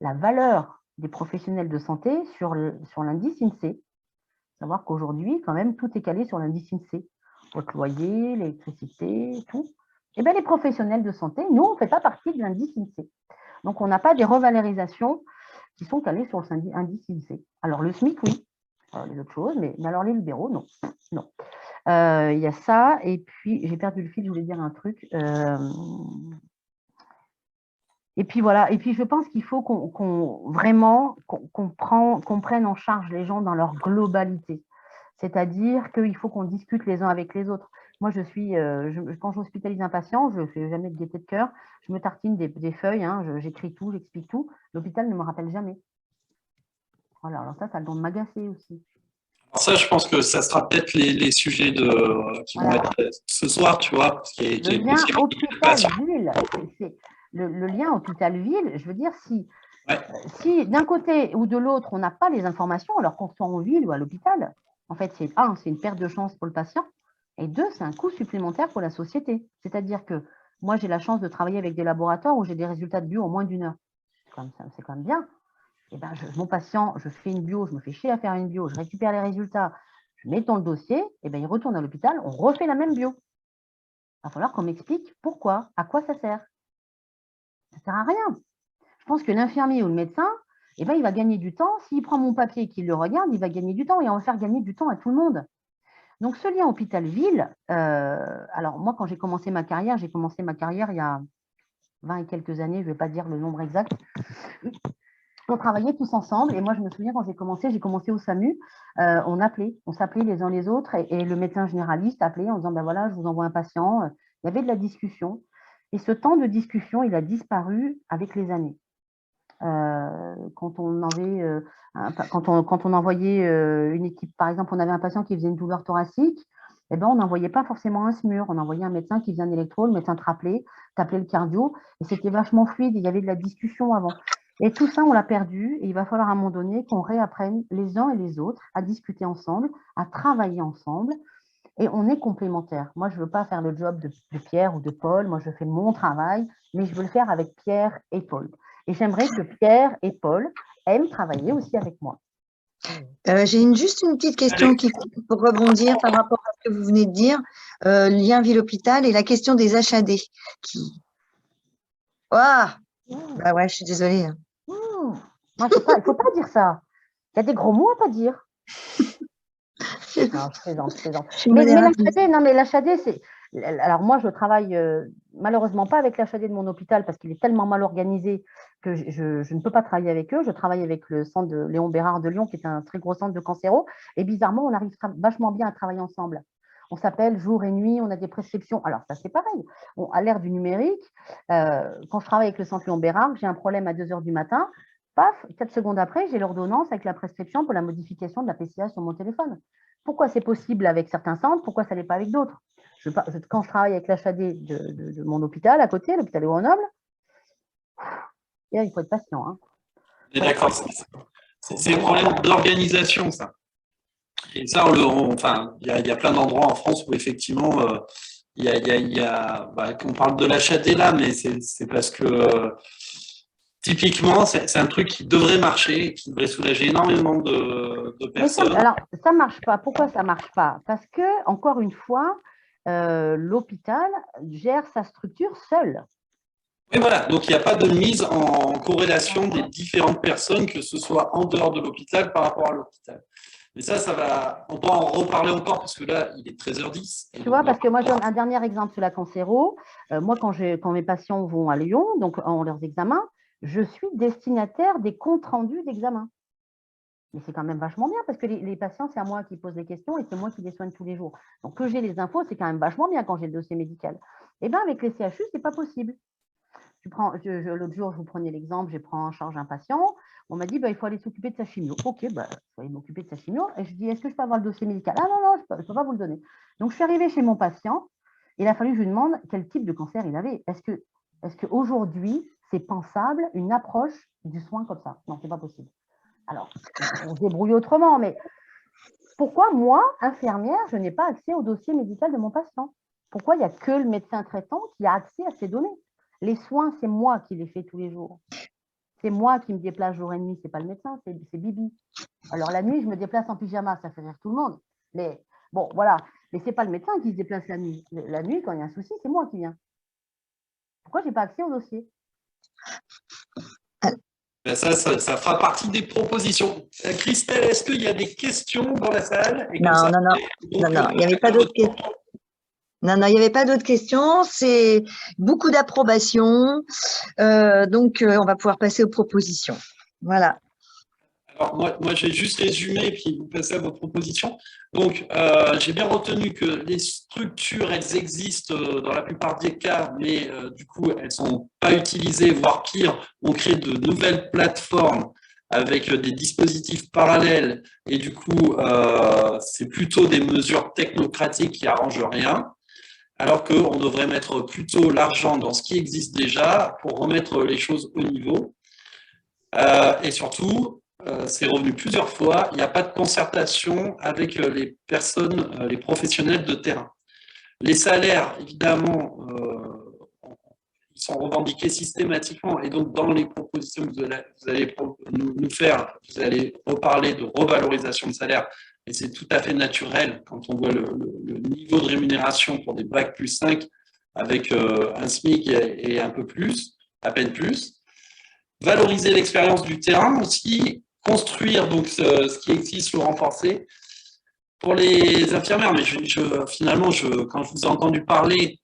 la valeur des professionnels de santé sur l'indice INSEE. Savoir qu'aujourd'hui, quand même, tout est calé sur l'indice INSEE. Votre loyer, l'électricité, tout. Eh bien, les professionnels de santé, nous, on ne fait pas partie de l'indice INSEE. Donc, on n'a pas des revalorisations qui sont calées sur l'indice INSEE. Alors, le SMIC, oui, les autres choses, mais alors les libéraux, non. Non. Il y a ça, et puis, j'ai perdu le fil, je voulais dire un truc. Et puis, voilà, et puis je pense qu'il faut qu'on prenne en charge les gens dans leur globalité. C'est-à-dire qu'il faut qu'on discute les uns avec les autres. Moi, quand j'hospitalise un patient, je ne fais jamais de gaieté de cœur, je me tartine des feuilles, hein, j'écris tout, j'explique tout. L'hôpital ne me rappelle jamais. Voilà, alors ça a le don de m'agacer aussi.
Alors ça, je pense que ça sera peut-être les sujets qui vont être ce soir, tu vois.
Le lien hôpital-ville, le lien hôpital-ville, je veux dire, si d'un côté ou de l'autre, on n'a pas les informations, alors qu'on soit en ville ou à l'hôpital, en fait, c'est une perte de chance pour le patient, et deux, c'est un coût supplémentaire pour la société. C'est-à-dire que moi, j'ai la chance de travailler avec des laboratoires où j'ai des résultats de bio en moins d'1 heure. C'est quand même bien. Et ben, mon patient, je fais une bio, je me fais chier à faire une bio, je récupère les résultats, je mets dans le dossier, et ben, il retourne à l'hôpital, on refait la même bio. Il va falloir qu'on m'explique pourquoi, à quoi ça sert. Ça ne sert à rien. Je pense que l'infirmier ou le médecin, eh ben, il va gagner du temps. S'il prend mon papier et qu'il le regarde, il va gagner du temps et on va faire gagner du temps à tout le monde. Donc, ce lien hôpital-ville, alors moi, quand j'ai commencé ma carrière il y a 20 et quelques années, je ne vais pas dire le nombre exact. On travaillait tous ensemble et moi, je me souviens quand j'ai commencé au SAMU, on s'appelait les uns les autres et le médecin généraliste appelait en disant, ben voilà, je vous envoie un patient. Il y avait de la discussion et ce temps de discussion, il a disparu avec les années. Quand on envoyait une équipe, par exemple, on avait un patient qui faisait une douleur thoracique, eh ben, on n'envoyait pas forcément un SMUR, on envoyait un médecin qui faisait un électro, le médecin te rappelait le cardio, et c'était vachement fluide, il y avait de la discussion avant. Et tout ça, on l'a perdu, et il va falloir à un moment donné qu'on réapprenne les uns et les autres à discuter ensemble, à travailler ensemble, et on est complémentaires. Moi, je ne veux pas faire le job de Pierre ou de Paul, moi, je fais mon travail, mais je veux le faire avec Pierre et Paul. Et j'aimerais que Pierre et Paul aiment travailler aussi avec moi.
Juste une petite question pour rebondir par rapport à ce que vous venez de dire, lien ville-hôpital et la question des HAD. Ah, bah ouais, je suis désolée.
Non, il ne faut pas dire ça. Il y a des gros mots à pas dire. Non, je plaisante. Mais l'HAD, non, mais l'HAD, c'est. Alors, moi, je travaille malheureusement pas avec l'HAD de mon hôpital parce qu'il est tellement mal organisé que je ne peux pas travailler avec eux. Je travaille avec le centre de Léon Bérard de Lyon, qui est un très gros centre de cancéro. Et bizarrement, on arrive vachement bien à travailler ensemble. On s'appelle jour et nuit, on a des prescriptions. Alors, ça, c'est pareil. À l'ère du numérique, quand je travaille avec le centre Léon Bérard, j'ai un problème à 2 h du matin. Paf, 4 secondes après, j'ai l'ordonnance avec la prescription pour la modification de la PCA sur mon téléphone. Pourquoi c'est possible avec certains centres? Pourquoi ça n'est pas avec d'autres? Quand je travaille avec l'HAD de mon hôpital à côté, l'hôpital de Grenoble, il faut être patient. Hein.
D'accord, c'est un problème d'organisation, ça. Et ça, il y a plein d'endroits en France où effectivement, on parle de l'HAD là, mais c'est parce que typiquement, c'est un truc qui devrait marcher, qui devrait soulager énormément de personnes.
Alors, ça ne marche pas. Pourquoi ça ne marche pas? Parce que, encore une fois, l'hôpital gère sa structure seul.
Oui, voilà. Donc, il n'y a pas de mise en corrélation des différentes personnes, que ce soit en dehors de l'hôpital par rapport à l'hôpital. Mais on doit en reparler encore parce que là, il est 13h10.
Tu vois, parce que moi, j'ai un dernier exemple sur la cancéro. Moi, quand mes patients vont à Lyon, donc ont leurs examens, je suis destinataire des comptes rendus d'examen. Mais c'est quand même vachement bien parce que les patients, c'est à moi qui pose les questions et c'est moi qui les soigne tous les jours. Donc, que j'ai les infos, c'est quand même vachement bien quand j'ai le dossier médical. Eh bien, avec les CHU, ce n'est pas possible. L'autre jour, je vous prenais l'exemple, j'ai pris en charge un patient. On m'a dit, il faut aller s'occuper de sa chimio. Ok, il faut aller m'occuper de sa chimio. Et je dis, est-ce que je peux avoir le dossier médical? Ah non, je ne peux pas vous le donner. Donc, je suis arrivée chez mon patient. Il a fallu que je lui demande quel type de cancer il avait. Est-ce qu'aujourd'hui, c'est pensable une approche du soin comme ça? Non, ce n'est pas possible. Alors, on se débrouille autrement, mais pourquoi moi, infirmière, je n'ai pas accès au dossier médical de mon patient? Pourquoi il n'y a que le médecin traitant qui a accès à ces données? Les soins, c'est moi qui les fais tous les jours. C'est moi qui me déplace jour et nuit, ce n'est pas le médecin, c'est Bibi. Alors la nuit, je me déplace en pyjama, ça fait rire tout le monde. Mais bon, voilà. Mais ce n'est pas le médecin qui se déplace la nuit. La nuit, quand il y a un souci, c'est moi qui viens. Pourquoi je n'ai pas accès au dossier?
Ça fera partie des propositions. Christelle, est-ce qu'il y a des questions dans la salle?
Non, il n'y avait pas d'autres questions. Non, il n'y avait pas d'autres questions. C'est beaucoup d'approbation. Donc, on va pouvoir passer aux propositions. Voilà.
Alors, moi j'ai juste résumé, puis vous passez à vos propositions. Donc, j'ai bien retenu que les structures, elles existent dans la plupart des cas, mais du coup, elles ne sont pas utilisées, voire pire, on crée de nouvelles plateformes avec des dispositifs parallèles, et du coup, c'est plutôt des mesures technocratiques qui n'arrangent rien, alors qu'on devrait mettre plutôt l'argent dans ce qui existe déjà pour remettre les choses au niveau. Et surtout, c'est revenu plusieurs fois, il n'y a pas de concertation avec les personnes, les professionnels de terrain. Les salaires, évidemment, ils sont revendiqués systématiquement, et donc dans les propositions que vous allez nous faire, vous allez reparler de revalorisation de salaire, et c'est tout à fait naturel quand on voit le niveau de rémunération pour des bac plus 5 avec un SMIC et un peu plus, à peine plus. Valoriser l'expérience du terrain aussi, construire donc ce qui existe, le renforcer. Pour les infirmières, mais finalement, quand je vous ai entendu parler,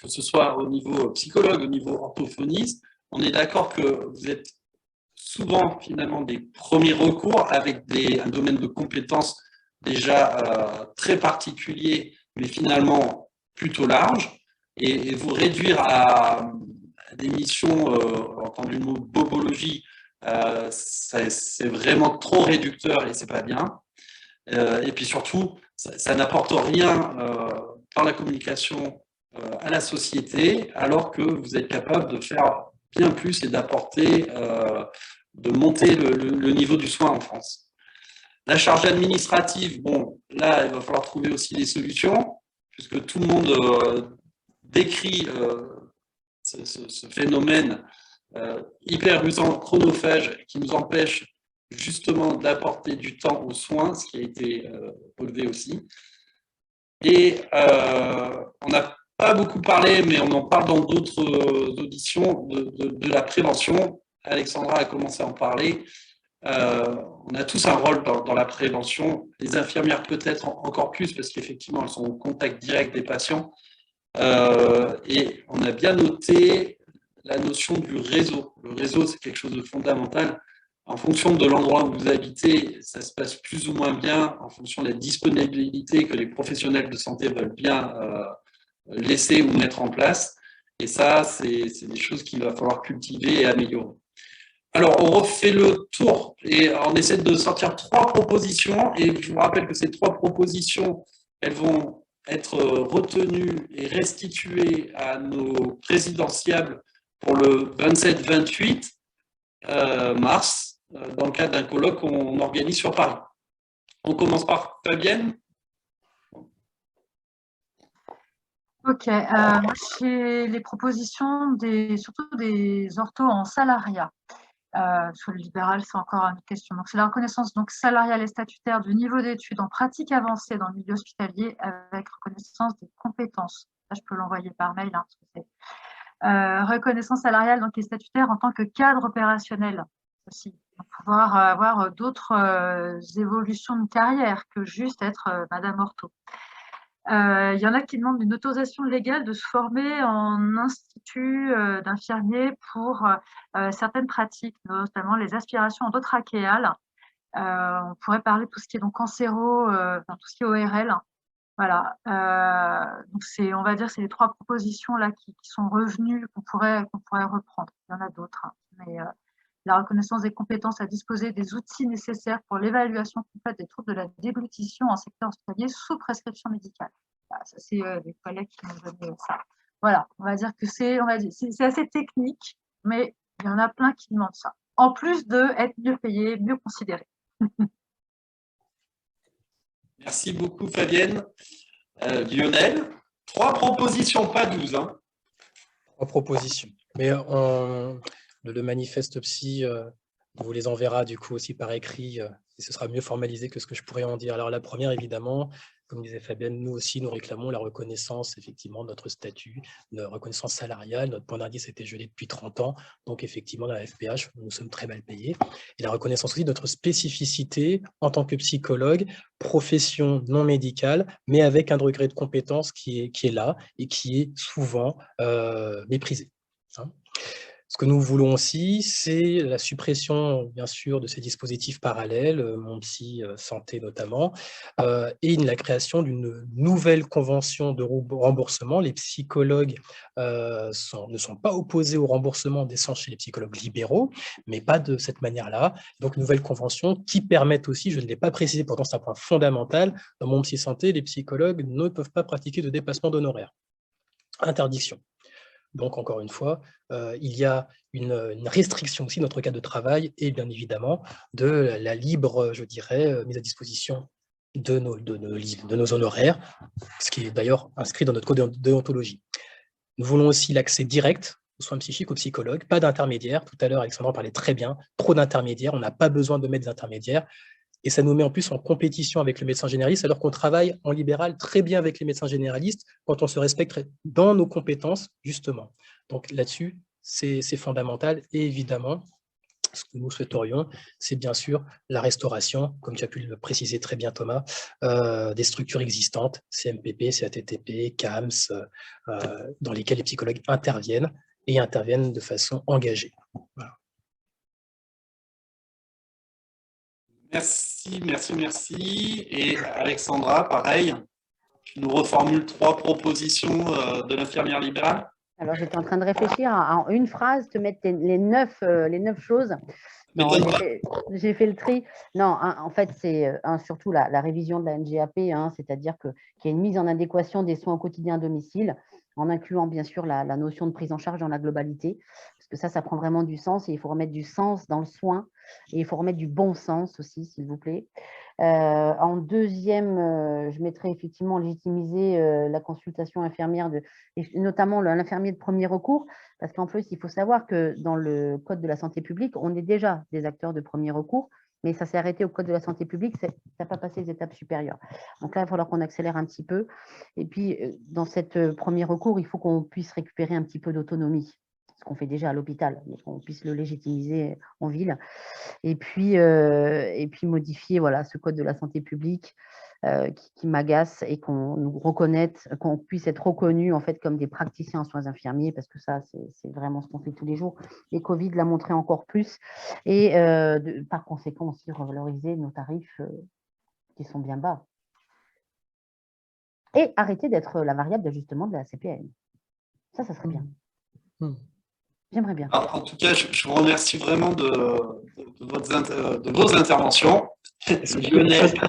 que ce soit au niveau psychologue, au niveau orthophoniste, on est d'accord que vous êtes souvent finalement des premiers recours avec un domaine de compétences déjà très particulier, mais finalement plutôt large, et vous réduire à des missions, entendu le mot bobologie, c'est vraiment trop réducteur et c'est pas bien. Et puis surtout, ça n'apporte rien dans la communication à la société, alors que vous êtes capable de faire bien plus et d'apporter, de monter le niveau du soin en France. La charge administrative, bon, là, il va falloir trouver aussi des solutions, puisque tout le monde décrit ce phénomène hyper usant, chronophage, qui nous empêche justement d'apporter du temps aux soins, ce qui a été relevé aussi. Et on n'a pas beaucoup parlé, mais on en parle dans d'autres auditions, de la prévention. Alexandra a commencé à en parler. On a tous un rôle dans la prévention. Les infirmières peut-être encore plus, parce qu'effectivement, elles sont en contact direct des patients. Et on a bien noté la notion du réseau. Le réseau, c'est quelque chose de fondamental. En fonction de l'endroit où vous habitez, ça se passe plus ou moins bien en fonction de la disponibilité que les professionnels de santé veulent bien laisser ou mettre en place. Et ça, c'est des choses qu'il va falloir cultiver et améliorer. Alors, on refait le tour et on essaie de sortir 3 propositions. Et je vous rappelle que ces 3 propositions, elles vont être retenues et restituées à nos présidentiables pour le 27-28 mars, dans le cadre d'un colloque qu'on organise sur Paris. On commence par Fabienne.
Ok, moi j'ai les propositions surtout des orthos en salariat. Sur le libéral, c'est encore une autre question. Donc, c'est la reconnaissance salariale et statutaire du niveau d'études en pratique avancée dans le milieu hospitalier avec reconnaissance des compétences. Ça, je peux l'envoyer par mail. Reconnaissance salariale et statutaire en tant que cadre opérationnel aussi. Donc, pouvoir avoir d'autres évolutions de carrière que juste être Madame Ortho. Il y en a qui demandent une autorisation légale de se former en institut d'infirmiers pour certaines pratiques, notamment les aspirations endotrachéales. On pourrait parler de tout ce qui est cancéro, tout ce qui est ORL. Voilà. Donc on va dire, c'est les 3 propositions là qui sont revenues qu'on pourrait reprendre. Il y en a d'autres, mais la reconnaissance des compétences à disposer des outils nécessaires pour l'évaluation complète des troubles de la déglutition en secteur hospitalier sous prescription médicale. Voilà, ça, c'est des collègues qui m'ont donné ça. Voilà, on va dire que c'est assez technique, mais il y en a plein qui demandent ça. En plus d'être mieux payé, mieux considéré.
Merci beaucoup, Fabienne. Lionel, 3 propositions, pas 12.
3 propositions. Mais le manifeste psy, on vous les enverra du coup aussi par écrit et ce sera mieux formalisé que ce que je pourrais en dire. Alors la première, évidemment, comme disait Fabienne, nous aussi, nous réclamons la reconnaissance, effectivement, de notre statut, de reconnaissance salariale. Notre point d'indice était gelé depuis 30 ans. Donc, effectivement, dans la FPH, nous sommes très mal payés. Et la reconnaissance aussi de notre spécificité en tant que psychologue, profession non médicale, mais avec un degré de compétence qui est là et qui est souvent méprisé. Ce que nous voulons aussi, c'est la suppression, bien sûr, de ces dispositifs parallèles, Mon Psy Santé notamment, et la création d'une nouvelle convention de remboursement. Les psychologues ne sont pas opposés au remboursement des séances chez les psychologues libéraux, mais pas de cette manière-là. Donc, une nouvelle convention qui permette aussi, je ne l'ai pas précisé, pourtant c'est un point fondamental, dans Mon Psy Santé, les psychologues ne peuvent pas pratiquer de dépassement d'honoraires. Interdiction. Donc, encore une fois, il y a une restriction aussi de notre cadre de travail et bien évidemment de la libre, je dirais, mise à disposition de nos honoraires, ce qui est d'ailleurs inscrit dans notre code de déontologie. Nous voulons aussi l'accès direct aux soins psychiques, aux psychologues, pas d'intermédiaires. Tout à l'heure, Alexandra parlait très bien, trop d'intermédiaires, on n'a pas besoin de mettre des intermédiaires. Et ça nous met en plus en compétition avec le médecin généraliste, alors qu'on travaille en libéral très bien avec les médecins généralistes quand on se respecte dans nos compétences, justement. Donc là-dessus, c'est fondamental. Et évidemment, ce que nous souhaiterions, c'est bien sûr la restauration, comme tu as pu le préciser très bien, Thomas, des structures existantes, CMPP, CATTP, CAMS, dans lesquelles les psychologues interviennent et interviennent de façon engagée. Voilà.
Merci. Et Alexandra, pareil, tu nous reformules 3 propositions de l'infirmière libérale.
Alors, j'étais en train de réfléchir en une phrase, te mettre les 9 choses. Non, j'ai fait le tri. Non, en fait, c'est surtout la révision de la NGAP, c'est-à-dire qu'il y a une mise en adéquation des soins au quotidien à domicile, en incluant bien sûr la notion de prise en charge dans la globalité, parce que ça prend vraiment du sens et il faut remettre du sens dans le soin et il faut remettre du bon sens aussi, s'il vous plaît. En deuxième, je mettrais effectivement légitimiser la consultation infirmière, et notamment l'infirmier de premier recours, parce qu'en plus, il faut savoir que dans le Code de la santé publique, on est déjà des acteurs de premier recours, mais ça s'est arrêté au Code de la santé publique, ça n'a pas passé les étapes supérieures. Donc là, il va falloir qu'on accélère un petit peu. Et puis, dans cette premier recours, il faut qu'on puisse récupérer un petit peu d'autonomie, ce qu'on fait déjà à l'hôpital, mais qu'on puisse le légitimiser en ville. Et puis modifier voilà, ce Code de la santé publique qui m'agace et qu'on nous reconnaisse, qu'on puisse être reconnu en fait comme des praticiens en soins infirmiers, parce que ça, c'est vraiment ce qu'on fait tous les jours. Et Covid l'a montré encore plus. Et par conséquent aussi revaloriser nos tarifs qui sont bien bas. Et arrêter d'être la variable d'ajustement de la CPAM. Ça serait bien. J'aimerais bien.
En tout cas, je vous remercie vraiment de vos interventions.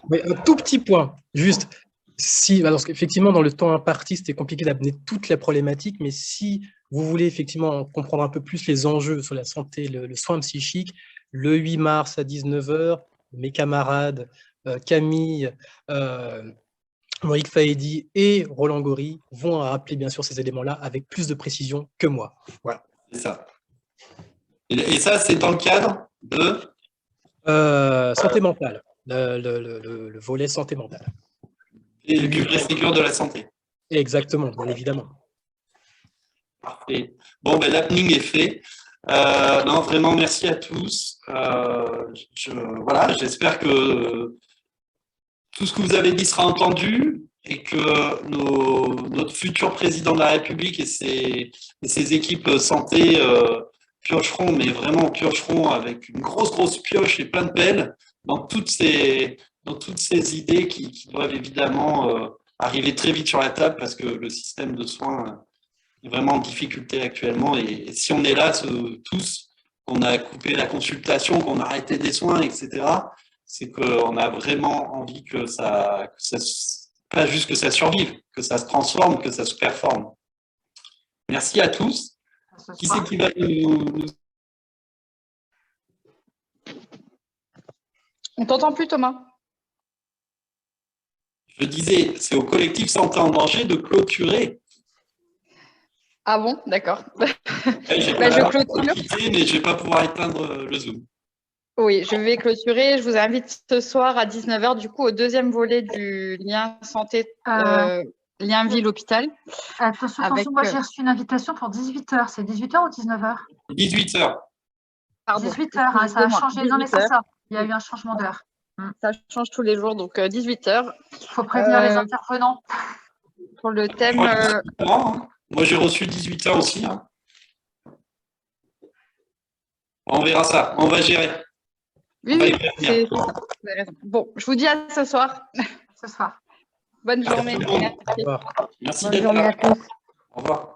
Oui, un tout petit point, juste. Parce qu'effectivement, dans le temps imparti, c'était compliqué d'amener toute la problématique, mais si vous voulez effectivement comprendre un peu plus les enjeux sur la santé, le soin psychique, le 8 mars à 19h, mes camarades Camille, Maurice Faedi et Roland Gori vont rappeler bien sûr ces éléments-là avec plus de précision que moi. Voilà.
C'est ça. Et ça, c'est dans le cadre de
santé mentale, le volet santé mentale.
Et le livret Ségur de la santé.
Exactement, bien évidemment.
Parfait. Bon, ben, l'happening est fait. Non, vraiment, merci à tous. Voilà, j'espère que tout ce que vous avez dit sera entendu et que notre futur président de la République et ses équipes santé piocheront, mais vraiment piocheront avec une grosse pioche et plein de pelles dans toutes ces idées qui doivent évidemment arriver très vite sur la table parce que le système de soins est vraiment en difficulté actuellement. Et si on est là tous, qu'on a coupé la consultation, qu'on a arrêté des soins, etc., c'est qu'on a vraiment envie que ça, pas juste que ça survive, que ça se transforme, que ça se performe. Merci à tous. Qui c'est qui va nous...
On t'entend plus, Thomas.
Je disais, c'est au collectif Santé en danger de clôturer.
Ah bon, d'accord.
Je clôture. Mais je ne vais pas pouvoir éteindre le Zoom.
Oui, je vais clôturer. Je vous invite ce soir à 19h, du coup, au deuxième volet du lien santé, lien ville-hôpital.
Attention, moi j'ai reçu une invitation pour 18h. C'est 18h ou 19h?
18h.
Pardon.
18h, ça a changé. 18h. Non, mais c'est ça. Il y a eu un changement d'heure.
Ça change tous les jours, donc 18h.
Il faut prévenir les intervenants.
Pour le thème.
Moi, j'ai reçu 18h aussi. Hein. On verra ça. On va gérer.
Oui, c'est ça. Vous avez raison. Bon, je vous dis à ce soir.
Ce soir.
Bonne journée.
Merci.
Bonne journée à tous.
Au revoir.